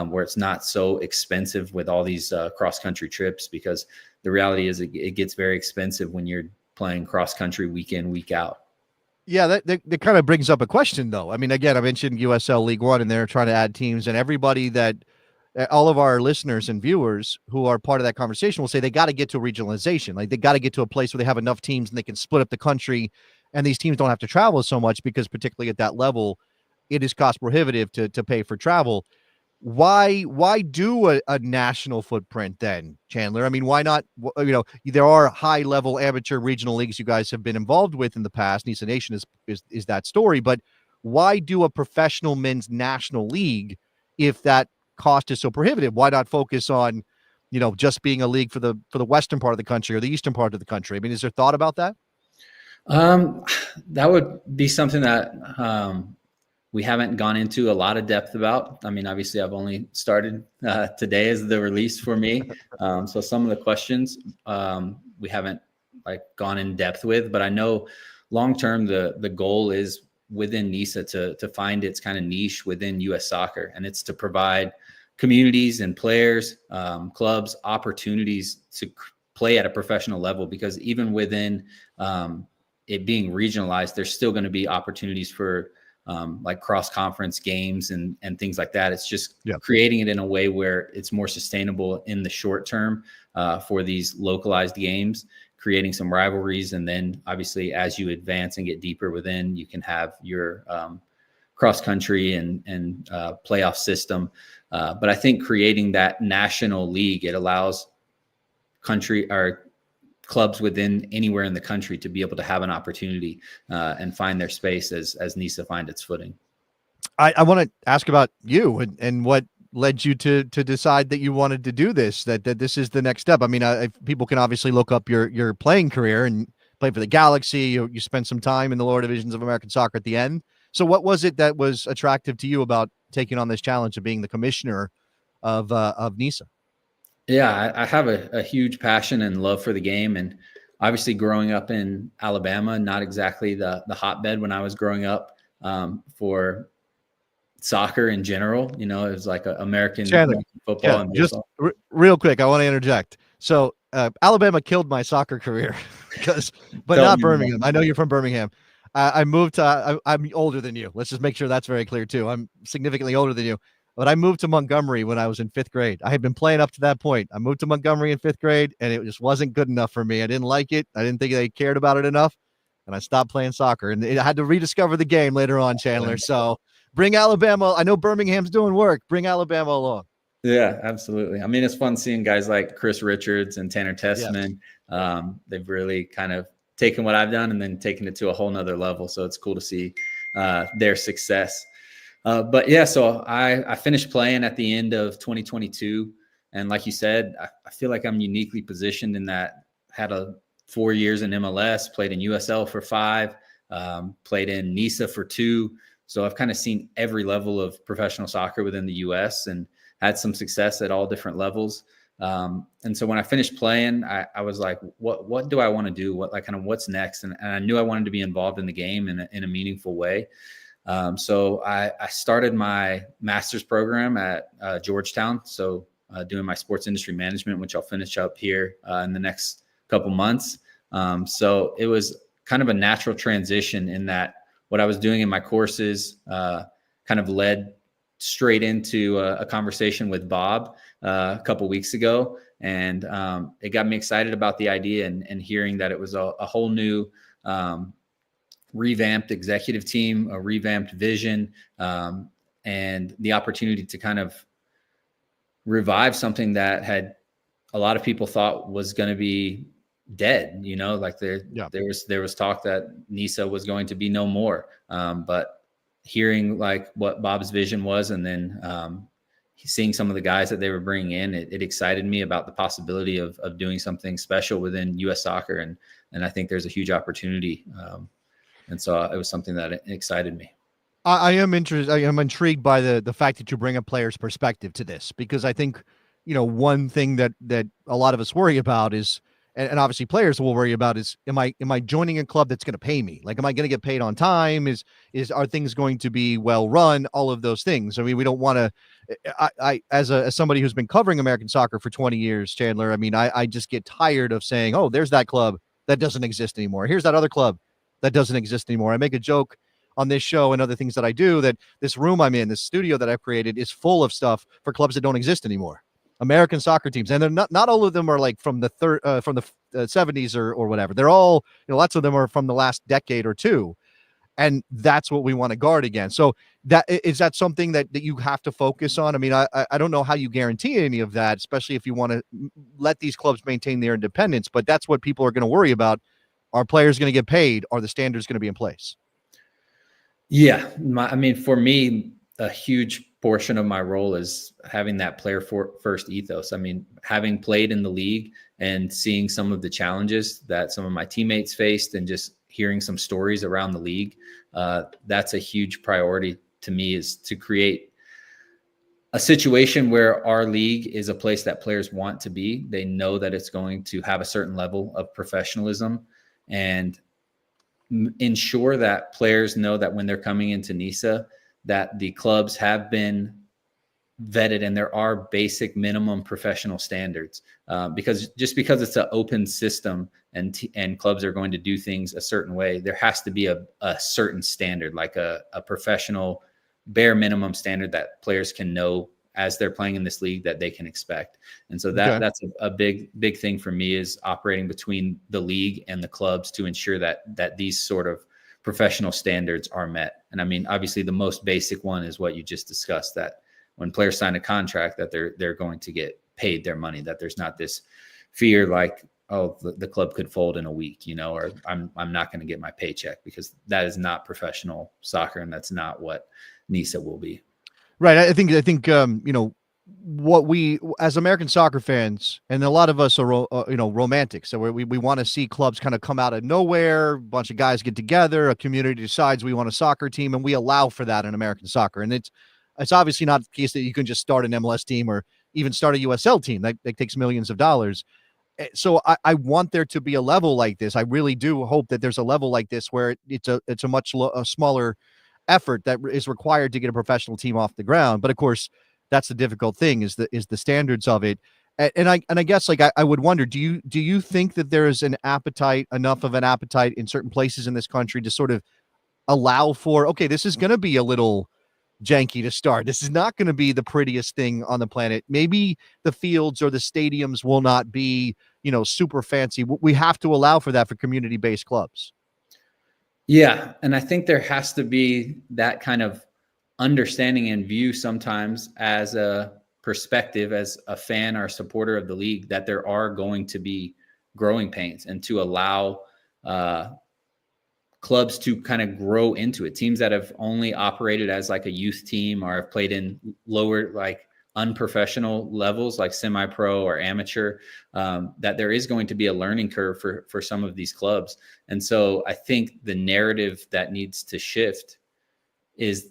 where it's not so expensive with all these cross-country trips, because the reality is it gets very expensive when you're playing cross-country week in, week out.
Yeah, that kind of brings up a question, though. I mean, again, I mentioned USL League One, and they're trying to add teams, and everybody all of our listeners and viewers who are part of that conversation will say they got to get to regionalization. Like, they got to get to a place where they have enough teams and they can split up the country, and these teams don't have to travel so much, because particularly at that level, it is cost prohibitive to pay for travel. Why do a national footprint then, Chandler? I mean, why not? There are high level amateur regional leagues you guys have been involved with in the past. NISA Nation is that story, but why do a professional men's national league if that cost is so prohibitive? Why not focus on, just being a league for the western part of the country or the eastern part of the country? I mean, is there thought about that?
That would be something that we haven't gone into a lot of depth about. I mean, obviously I've only started today as the release for me. So some of the questions we haven't gone in depth with, but I know long-term, the goal is within NISA to find its kind of niche within US soccer. And it's to provide communities and players, clubs, opportunities to play at a professional level, because even within it being regionalized, there's still going to be opportunities for like cross-conference games and things like that. It's just creating it in a way where it's more sustainable in the short term for these localized games, creating some rivalries. And then obviously as you advance and get deeper within, you can have your cross-country and playoff system. But I think creating that national league, it allows clubs within anywhere in the country to be able to have an opportunity and find their space as NISA find its footing.
I want to ask about you and what led you to decide that you wanted to do this, that this is the next step. I mean, people can obviously look up your playing career and play for the Galaxy. You spent some time in the lower divisions of American soccer at the end. So what was it that was attractive to you about taking on this challenge of being the commissioner of NISA?
Yeah, I have a huge passion and love for the game. And obviously growing up in Alabama, not exactly the hotbed when I was growing up for soccer in general. You know, it was like American football and
just real quick, I want to interject. So Alabama killed my soccer career but not Birmingham. I know you're from Birmingham. I moved to, I'm older than you. Let's just make sure that's very clear too. I'm significantly older than you. But I moved to Montgomery when I was in 5th grade. I had been playing up to that point. I moved to Montgomery in 5th grade, and it just wasn't good enough for me. I didn't like it. I didn't think they cared about it enough, and I stopped playing soccer. And I had to rediscover the game later on, Chandler. So bring Alabama. I know Birmingham's doing work. Bring Alabama along.
Yeah, absolutely. I mean, it's fun seeing guys like Chris Richards and Tanner Tessman. Yes. They've really kind of taken what I've done and then taken it to a whole nother level. So it's cool to see their success. But yeah, so I finished playing at the end of 2022. And like you said, I feel like I'm uniquely positioned in that I had 4 years in MLS, played in USL for 5, played in NISA for 2. So I've kind of seen every level of professional soccer within the US and had some success at all different levels. And so when I finished playing, I was like, what do I want to do? What's next? And I knew I wanted to be involved in the game in a meaningful way. So I started my master's program at Georgetown. So doing my sports industry management, which I'll finish up here in the next couple months. So it was kind of a natural transition in that what I was doing in my courses kind of led straight into a conversation with Bob a couple weeks ago. And it got me excited about the idea and hearing that it was a whole new revamped executive team, a revamped vision, and the opportunity to kind of revive something that had a lot of people thought was going to be dead. You know, like there was talk that NISA was going to be no more. But hearing like what Bob's vision was, and then seeing some of the guys that they were bringing in, it excited me about the possibility of doing something special within U.S. soccer. And I think there's a huge opportunity. And so it was something that excited me.
I am interested. I am intrigued by the fact that you bring a player's perspective to this, because I think, you know, one thing that a lot of us worry about is, and obviously players will worry about is, am I joining a club that's going to pay me? Like, am I going to get paid on time? Are things going to be well run? All of those things. I mean, we don't want to, I as somebody who's been covering American soccer for 20 years, Chandler, I mean, I just get tired of saying, oh, there's that club that doesn't exist anymore. Here's that other club that doesn't exist anymore. I make a joke on this show and other things that I do that this room I'm in, this studio that I've created, is full of stuff for clubs that don't exist anymore. American soccer teams, and they're not all of them are like from the 70s or whatever. They're all, you know, lots of them are from the last decade or two, and that's what we want to guard against. So that is that something that you have to focus on. I mean, I don't know how you guarantee any of that, especially if you want to let these clubs maintain their independence. But that's what people are going to worry about. Are players going to get paid? Are the standards going to be in place?
Yeah. I mean, for me, a huge portion of my role is having that player first ethos. I mean, having played in the league and seeing some of the challenges that some of my teammates faced and just hearing some stories around the league, that's a huge priority to me, is to create a situation where our league is a place that players want to be. They know that it's going to have a certain level of professionalism, and ensure that players know that when they're coming into NISA, that the clubs have been vetted, and there are basic minimum professional standards, because because it's an open system and clubs are going to do things a certain way, there has to be a certain standard, like a professional bare minimum standard that players can know as they're playing in this league that they can expect. And so that's a big thing for me, is operating between the league and the clubs to ensure that these sort of professional standards are met. And I mean, obviously the most basic one is what you just discussed, that when players sign a contract, that they're going to get paid their money, that there's not this fear like, oh, the club could fold in a week, or I'm not going to get my paycheck, because that is not professional soccer, and that's not what NISA will be.
Right. I think what we as American soccer fans, and a lot of us are romantics, so we want to see clubs kind of come out of nowhere, a bunch of guys get together, a community decides we want a soccer team, and we allow for that in American soccer. And it's obviously not the case that you can just start an MLS team or even start a USL team. That takes millions of dollars. So I want there to be a level like this. I really do hope that there's a level like this where it's a much smaller effort that is required to get a professional team off the ground. But of course, that's the difficult thing, is the standards of it. And I guess, like, I would wonder, do you think that there is enough of an appetite in certain places in this country to sort of allow for, okay, this is going to be a little janky to start. This is not going to be the prettiest thing on the planet. Maybe the fields or the stadiums will not be, super fancy. We have to allow for that for community-based clubs.
Yeah. And I think there has to be that kind of understanding and view sometimes, as a perspective, as a fan or a supporter of the league, that there are going to be growing pains, and to allow clubs to kind of grow into it. Teams that have only operated as like a youth team, or have played in lower, like unprofessional levels, like semi-pro or amateur, that there is going to be a learning curve for some of these clubs. And so I think the narrative that needs to shift is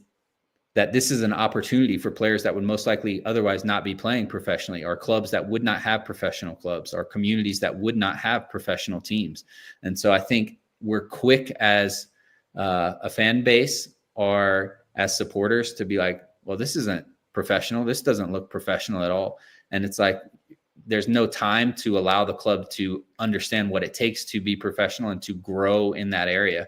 that this is an opportunity for players that would most likely otherwise not be playing professionally, or clubs that would not have professional clubs, or communities that would not have professional teams. And so I think we're quick as a fan base or as supporters to be like, well, this isn't professional. This doesn't look professional at all. And it's like, there's no time to allow the club to understand what it takes to be professional and to grow in that area,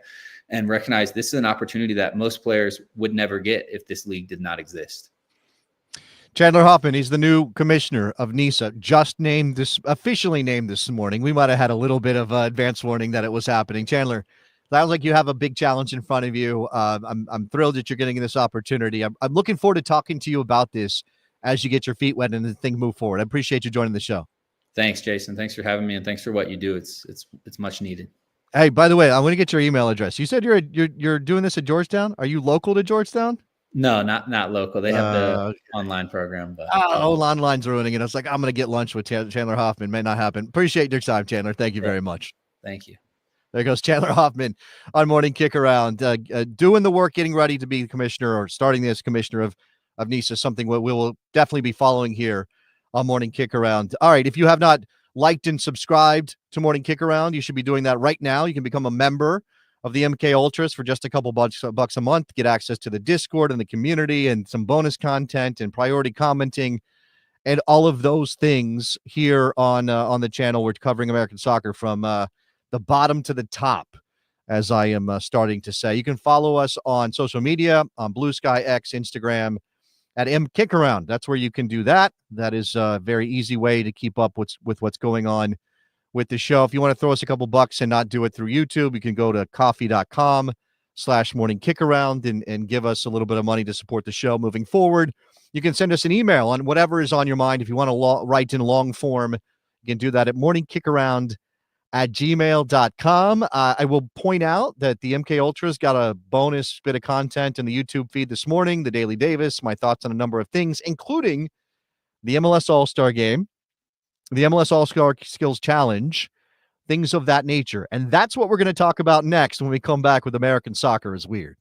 and recognize this is an opportunity that most players would never get if this league did not exist.
Chandler Hoffmann, he's the new commissioner of NISA, officially named this morning. We might have had a little bit of advance warning that it was happening. Chandler, sounds like you have a big challenge in front of you. I'm thrilled that you're getting this opportunity. I'm looking forward to talking to you about this as you get your feet wet and the thing move forward. I appreciate you joining the show.
Thanks, Jason. Thanks for having me, and thanks for what you do. It's much needed.
Hey, by the way, I want to get your email address. You said you're doing this at Georgetown. Are you local to Georgetown?
No, not local. They have the online program. But
online's ruining it. I was like, I'm going to get lunch with Chandler Hoffmann. May not happen. Appreciate your time, Chandler. Thank you very much.
Thank you.
There goes Chandler Hoffmann on Morning Kickaround, doing the work, getting ready to be the commissioner, or starting as commissioner of NISA, something we will definitely be following here on Morning Kickaround. All right, if you have not liked and subscribed to Morning Kickaround, you should be doing that right now. You can become a member of the MK Ultras for just a couple bucks a month, get access to the Discord and the community and some bonus content and priority commenting and all of those things here on the channel. We're covering American soccer from the bottom to the top, as I am starting to say. You can follow us on social media, on Blue Sky, X, Instagram, at MKickaround. That's where you can do that. That is a very easy way to keep up with what's going on with the show. If you want to throw us a couple bucks and not do it through YouTube, you can go to coffee.com/morningkickaround and give us a little bit of money to support the show moving forward. You can send us an email on whatever is on your mind. If you want to write in long form, you can do that at morningkickaround@gmail.com. I will point out that the MK Ultras got a bonus bit of content in the YouTube feed this morning, the Daily Davis, my thoughts on a number of things, including the MLS All Star Game, the MLS All Star Skills Challenge, things of that nature. And that's what we're going to talk about next when we come back with American Soccer is Weird.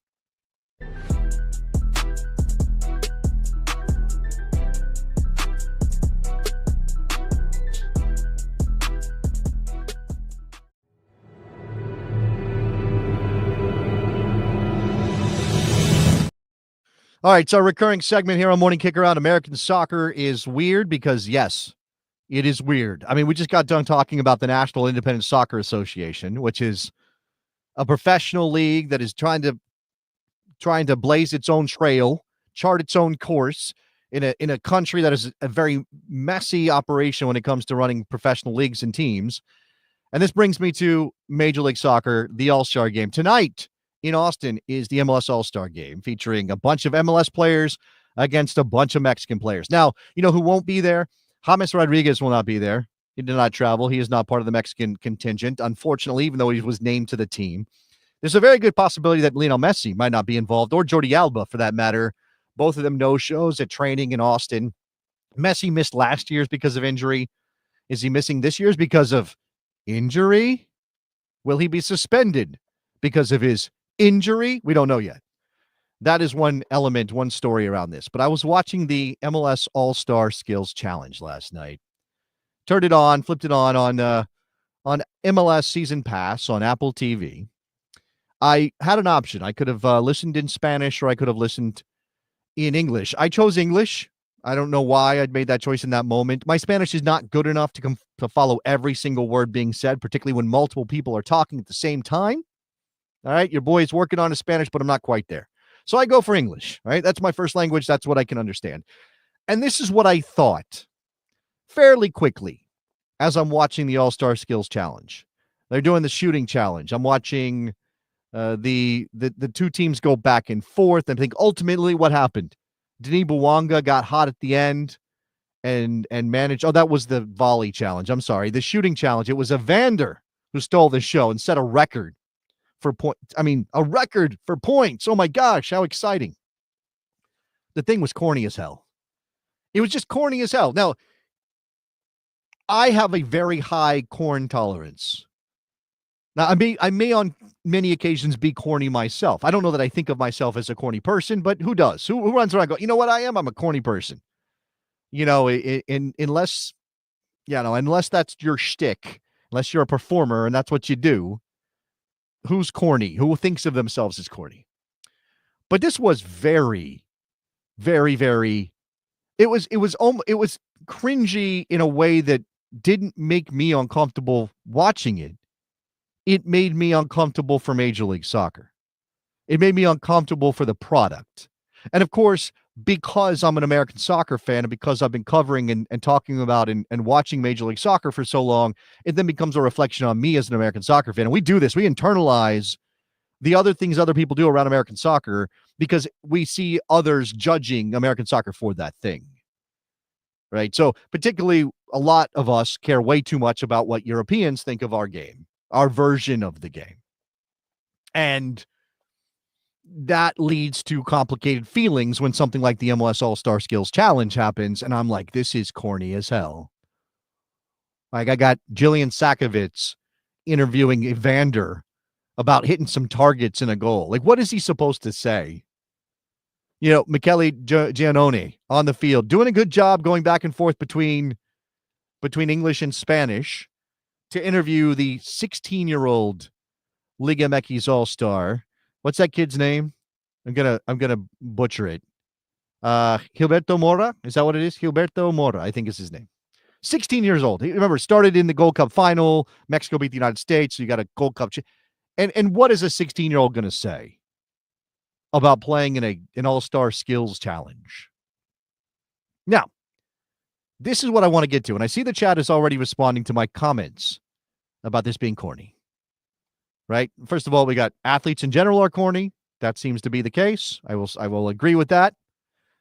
All right, so our recurring segment here on Morning Kickaround, American soccer is weird because, yes, it is weird. I mean, we just got done talking about the National Independent Soccer Association, which is a professional league that is trying to blaze its own trail, chart its own course in a country that is a very messy operation when it comes to running professional leagues and teams. And this brings me to Major League Soccer, the All Star Game. Tonight in Austin is the MLS All Star Game featuring a bunch of MLS players against a bunch of Mexican players. Now, you know who won't be there? James Rodriguez will not be there. He did not travel. He is not part of the Mexican contingent, unfortunately, even though he was named to the team. There's a very good possibility that Lionel Messi might not be involved, or Jordi Alba, for that matter. Both of them no-shows at training in Austin. Messi missed last year's because of injury. Is he missing this year's because of injury? Will he be suspended because of his injury? We don't know yet. That is one element, one story around this. But I was watching the MLS All Star Skills Challenge last night. Turned it on, flipped it on MLS Season Pass on Apple TV. I had an option. I could have listened in Spanish or I could have listened in English. I chose English. I don't know why I'd made that choice in that moment. My Spanish is not good enough to follow every single word being said, particularly when multiple people are talking at the same time. All right, your boy is working on his Spanish, but I'm not quite there. So I go for English. All right, that's my first language. That's what I can understand. And this is what I thought fairly quickly as I'm watching the All-Star Skills Challenge. They're doing the shooting challenge. I'm watching the two teams go back and forth, and I think ultimately what happened, Denis Bouanga got hot at the end and managed. Oh, that was the volley challenge. I'm sorry, the shooting challenge. It was Evander who stole the show and set a record for points. I mean, a record for points. Oh my gosh, how exciting! The thing was corny as hell. It was just corny as hell. Now, I have a very high corn tolerance. Now, I may on many occasions be corny myself. I don't know that I think of myself as a corny person, but who does? Who runs around and go, you know what I am? I'm a corny person. You know, unless that's your shtick, unless you're a performer and that's what you do, who's corny? Who thinks of themselves as corny? But this was very, very, very, it was cringy in a way that didn't make me uncomfortable watching it. It made me uncomfortable for Major League Soccer. It made me uncomfortable for the product. And of course, because I'm an American soccer fan and because I've been covering and talking about and watching Major League Soccer for so long, it then becomes a reflection on me as an American soccer fan. And we do this. We internalize the other things other people do around American soccer because we see others judging American soccer for that thing. Right? So particularly a lot of us care way too much about what Europeans think of our game, our version of the game. And that leads to complicated feelings when something like the MLS All-Star Skills Challenge happens. And I'm like, this is corny as hell. Like, I got Jillian Sakovic interviewing Evander about hitting some targets in a goal. Like, what is he supposed to say? You know, Michele Giannone on the field, doing a good job going back and forth between English and Spanish to interview the 16-year-old Liga MX All-Star. What's that kid's name? I'm gonna butcher it. Gilberto Mora, is that what it is? Gilberto Mora, I think is his name. 16 years old. Remember, started in the Gold Cup final. Mexico beat the United States, so you got a Gold Cup. And what is a 16-year-old going to say about playing in an All-Star Skills Challenge? Now, this is what I want to get to, and I see the chat is already responding to my comments about this being corny. Right? First of all, we got athletes in general are corny. That seems to be the case. I will agree with that.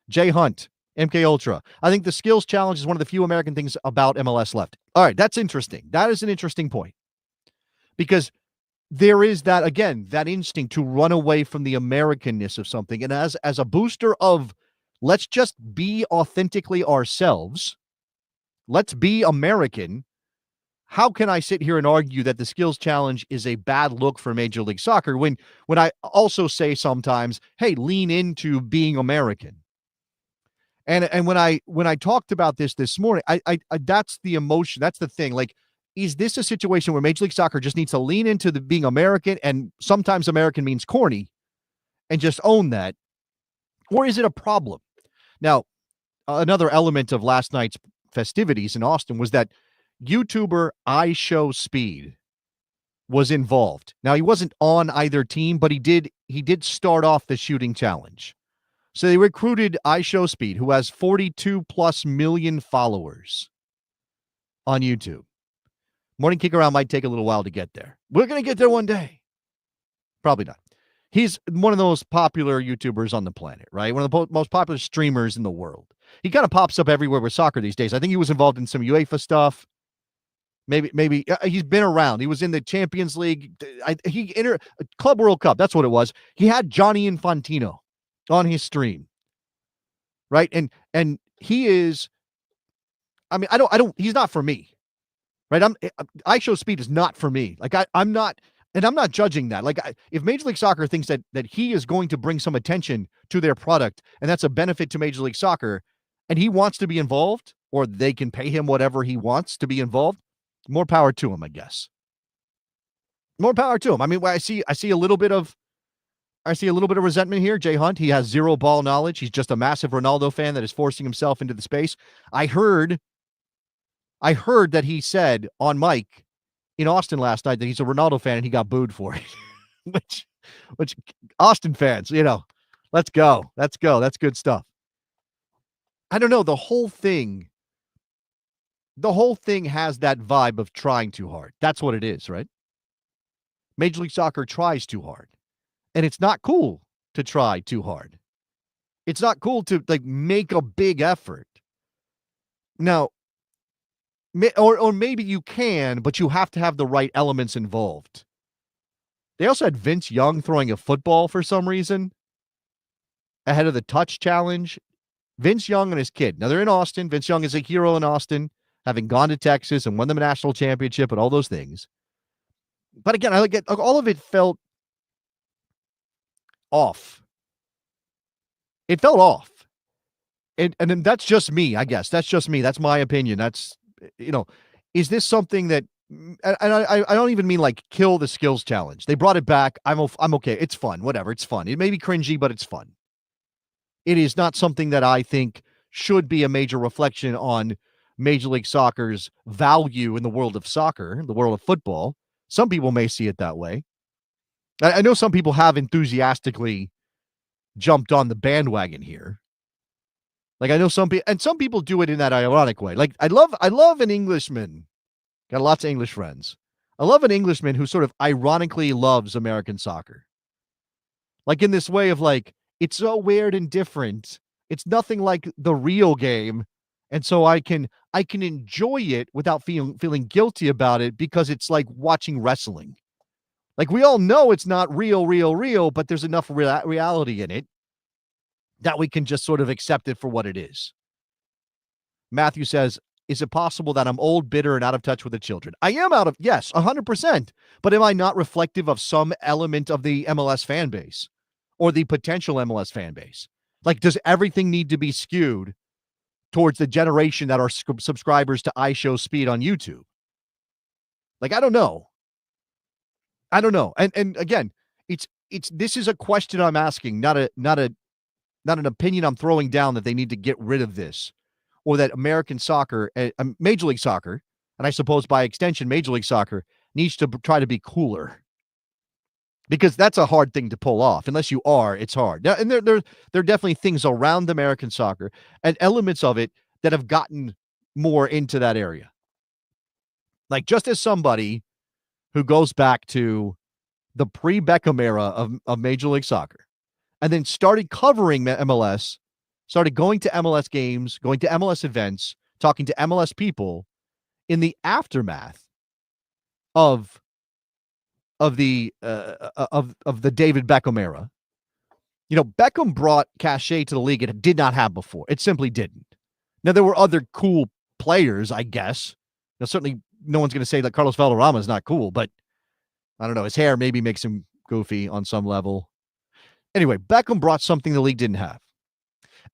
Jay Hunt, MK Ultra. I think the skills challenge is one of the few American things about MLS left. All right, that's interesting. That is an interesting point. Because there is that, again, that instinct to run away from the Americanness of something. And as a booster of let's just be authentically ourselves, let's be American, how can I sit here and argue that the skills challenge is a bad look for Major League Soccer when I also say sometimes, hey, lean into being American. And when I talked about this morning, I that's the emotion. That's the thing. Like, is this a situation where Major League Soccer just needs to lean into the being American, and sometimes American means corny, and just own that? Or is it a problem? Now, another element of last night's festivities in Austin was that YouTuber iShowSpeed was involved. Now, he wasn't on either team, but he did start off the shooting challenge. So they recruited iShowSpeed, who has 42 plus million followers on YouTube. Morning Kickaround might take a little while to get there. We're going to get there one day. Probably not. He's one of the most popular YouTubers on the planet, right? One of the most popular streamers in the world. He kind of pops up everywhere with soccer these days. I think he was involved in some UEFA stuff. Maybe he's been around. He was in the Champions League. Club World Cup. That's what it was. He had Johnny Infantino on his stream, right? And he is. I mean, I don't. He's not for me, right? iShowSpeed is not for me. Like I'm not. And I'm not judging that. Like, if Major League Soccer thinks that he is going to bring some attention to their product, and that's a benefit to Major League Soccer, and he wants to be involved, or they can pay him whatever he wants to be involved, more power to him, I guess. More power to him. I mean, I see a little bit of resentment here. Jay Hunt, he has zero ball knowledge. He's just a massive Ronaldo fan that is forcing himself into the space. I heard that he said on mic in Austin last night that he's a Ronaldo fan and he got booed for it. which Austin fans, let's go. That's good stuff. I don't know. The whole thing has that vibe of trying too hard. That's what it is, right? Major League Soccer tries too hard. And it's not cool to try too hard. It's not cool to make a big effort. Now, or maybe you can, but you have to have the right elements involved. They also had Vince Young throwing a football for some reason ahead of the touch challenge. Vince Young and his kid. Now, they're in Austin. Vince Young is a hero in Austin, having gone to Texas and won the national championship and all those things. But again, all of it felt off. It felt off. And then that's just me, I guess. That's just me. That's my opinion. That's, is this something that, and I don't even mean kill the skills challenge. They brought it back. I'm okay. It's fun. Whatever. It's fun. It may be cringy, but it's fun. It is not something that I think should be a major reflection on Major League Soccer's value in the world of soccer, the world of football. Some people may see it that way. I know some people have enthusiastically jumped on the bandwagon here. I know some people do it in that ironic way. I love an Englishman. Got lots of English friends. I love an Englishman who sort of ironically loves American soccer. In this way of it's so weird and different. It's nothing like the real game. And so I can enjoy it without feeling guilty about it because it's like watching wrestling. We all know it's not real, but there's enough reality in it that we can just sort of accept it for what it is. Matthew says, is it possible that I'm old, bitter, and out of touch with the children? I am yes, 100%. But am I not reflective of some element of the MLS fan base or the potential MLS fan base? Does everything need to be skewed towards the generation that are subscribers to iShowSpeed on YouTube? I don't know. And again, this is a question I'm asking, not an opinion I'm throwing down that they need to get rid of this, or that American soccer, Major League Soccer, and I suppose by extension, Major League Soccer needs to try to be cooler, because that's a hard thing to pull off. Unless you are, it's hard. Now, and there are definitely things around American soccer and elements of it that have gotten more into that area. Just as somebody who goes back to the pre-Beckham era of Major League Soccer, and then started covering MLS, started going to MLS games, going to MLS events, talking to MLS people in the aftermath of the David Beckham era. Beckham brought cachet to the league it did not have before. It simply didn't. Now, there were other cool players, I guess. Now, certainly no one's going to say that Carlos Valderrama is not cool, but I don't know. His hair maybe makes him goofy on some level. Anyway, Beckham brought something the league didn't have.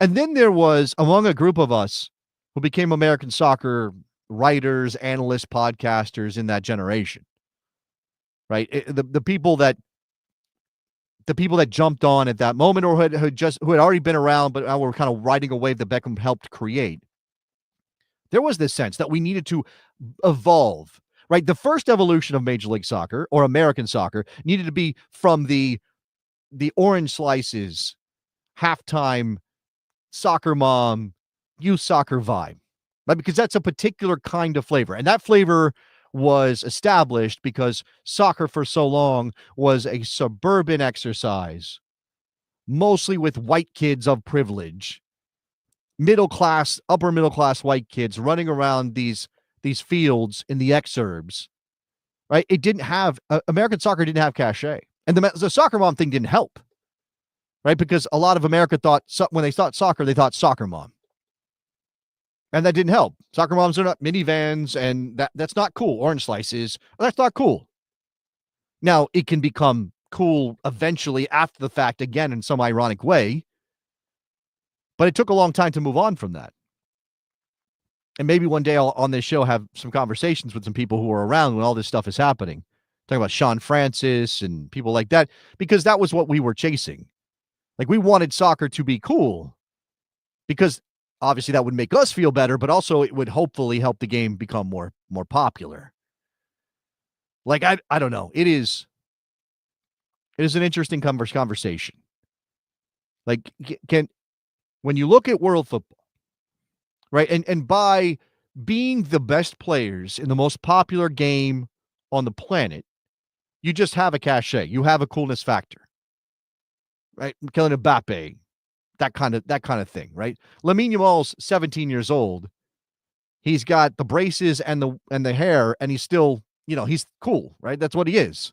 And then there was, among a group of us who became American soccer writers, analysts, podcasters in that generation, right? The people that the people that jumped on at that moment or who had already been around, but now were kind of riding a wave that Beckham helped create. There was this sense that we needed to evolve, right? The first evolution of Major League Soccer or American soccer needed to be from the orange slices, halftime, soccer mom, youth soccer vibe, right? Because that's a particular kind of flavor. And that flavor was established because soccer for so long was a suburban exercise, mostly with white kids of privilege, middle class, upper middle class white kids running around these fields in the exurbs, right? It didn't have American soccer didn't have cachet, and the soccer mom thing didn't help, right? Because a lot of America thought when they thought soccer, they thought soccer mom, and that didn't help. Soccer moms are not minivans, and that's not cool. Orange slices, that's not cool. Now it can become cool eventually after the fact, again in some ironic way, but it took a long time to move on from that. And maybe one day I'll, on this show, have some conversations with some people who were around when all this stuff is happening. Talking about Sean Francis and people like that, because that was what we were chasing. Like, we wanted soccer to be cool because obviously that would make us feel better, but also it would hopefully help the game become more popular. Like, I don't know. It is an interesting conversation. Like, when you look at world football, right? And by being the best players in the most popular game on the planet, you just have a cachet. You have a coolness factor, right? Kylian Mbappe, that kind of thing, right? Lamine Yamal's 17 years old. He's got the braces and the hair, and he's still, he's cool, right? That's what he is.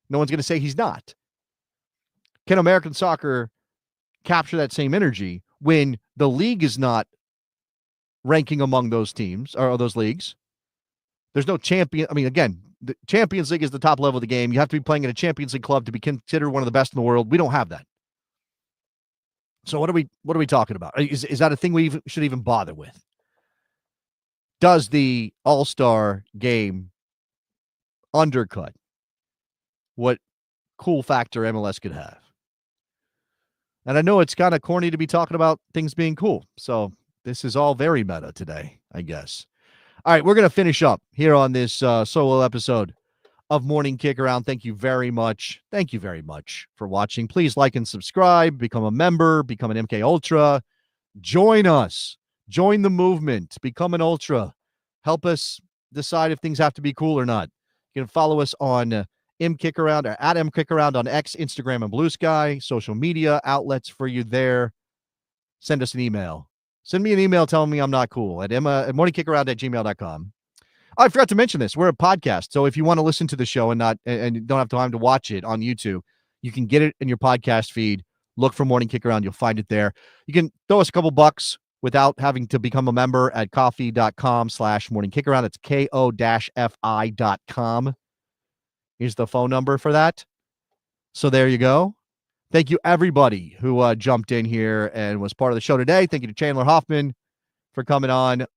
No one's going to say he's not. Can American soccer capture that same energy when the league is not ranking among those teams or those leagues? There's no champion. I mean, again, the Champions League is the top level of the game. You have to be playing in a Champions League club to be considered one of the best in the world. We don't have that. So what are we talking about? Is that a thing we should even bother with? Does the All Star Game undercut what cool factor MLS could have? And I know it's kind of corny to be talking about things being cool. So this is all very meta today, I guess. All right, we're going to finish up here on this solo episode of Morning Kickaround. Thank you very much. Thank you very much for watching. Please like and subscribe, become a member, become an MK Ultra. Join us. Join the movement. Become an Ultra. Help us decide if things have to be cool or not. You can follow us on MKickaround or at MKickaround on X, Instagram, and Blue Sky. Social media outlets for you there. Send us an email. Send me an email telling me I'm not cool at morningkickaround@gmail.com. I forgot to mention this. We're a podcast. So if you want to listen to the show and don't have time to watch it on YouTube, you can get it in your podcast feed. Look for Morning Kickaround. You'll find it there. You can throw us a couple bucks without having to become a member at coffee.com/morningkickaround. It's ko-fi.com. Here's the phone number for that. So there you go. Thank you, everybody who jumped in here and was part of the show today. Thank you to Chandler Hoffmann for coming on.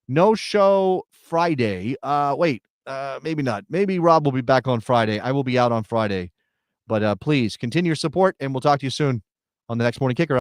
No show Friday. Maybe not. Maybe Rob will be back on Friday. I will be out on Friday. But please continue your support, and we'll talk to you soon on the next Morning Kickaround.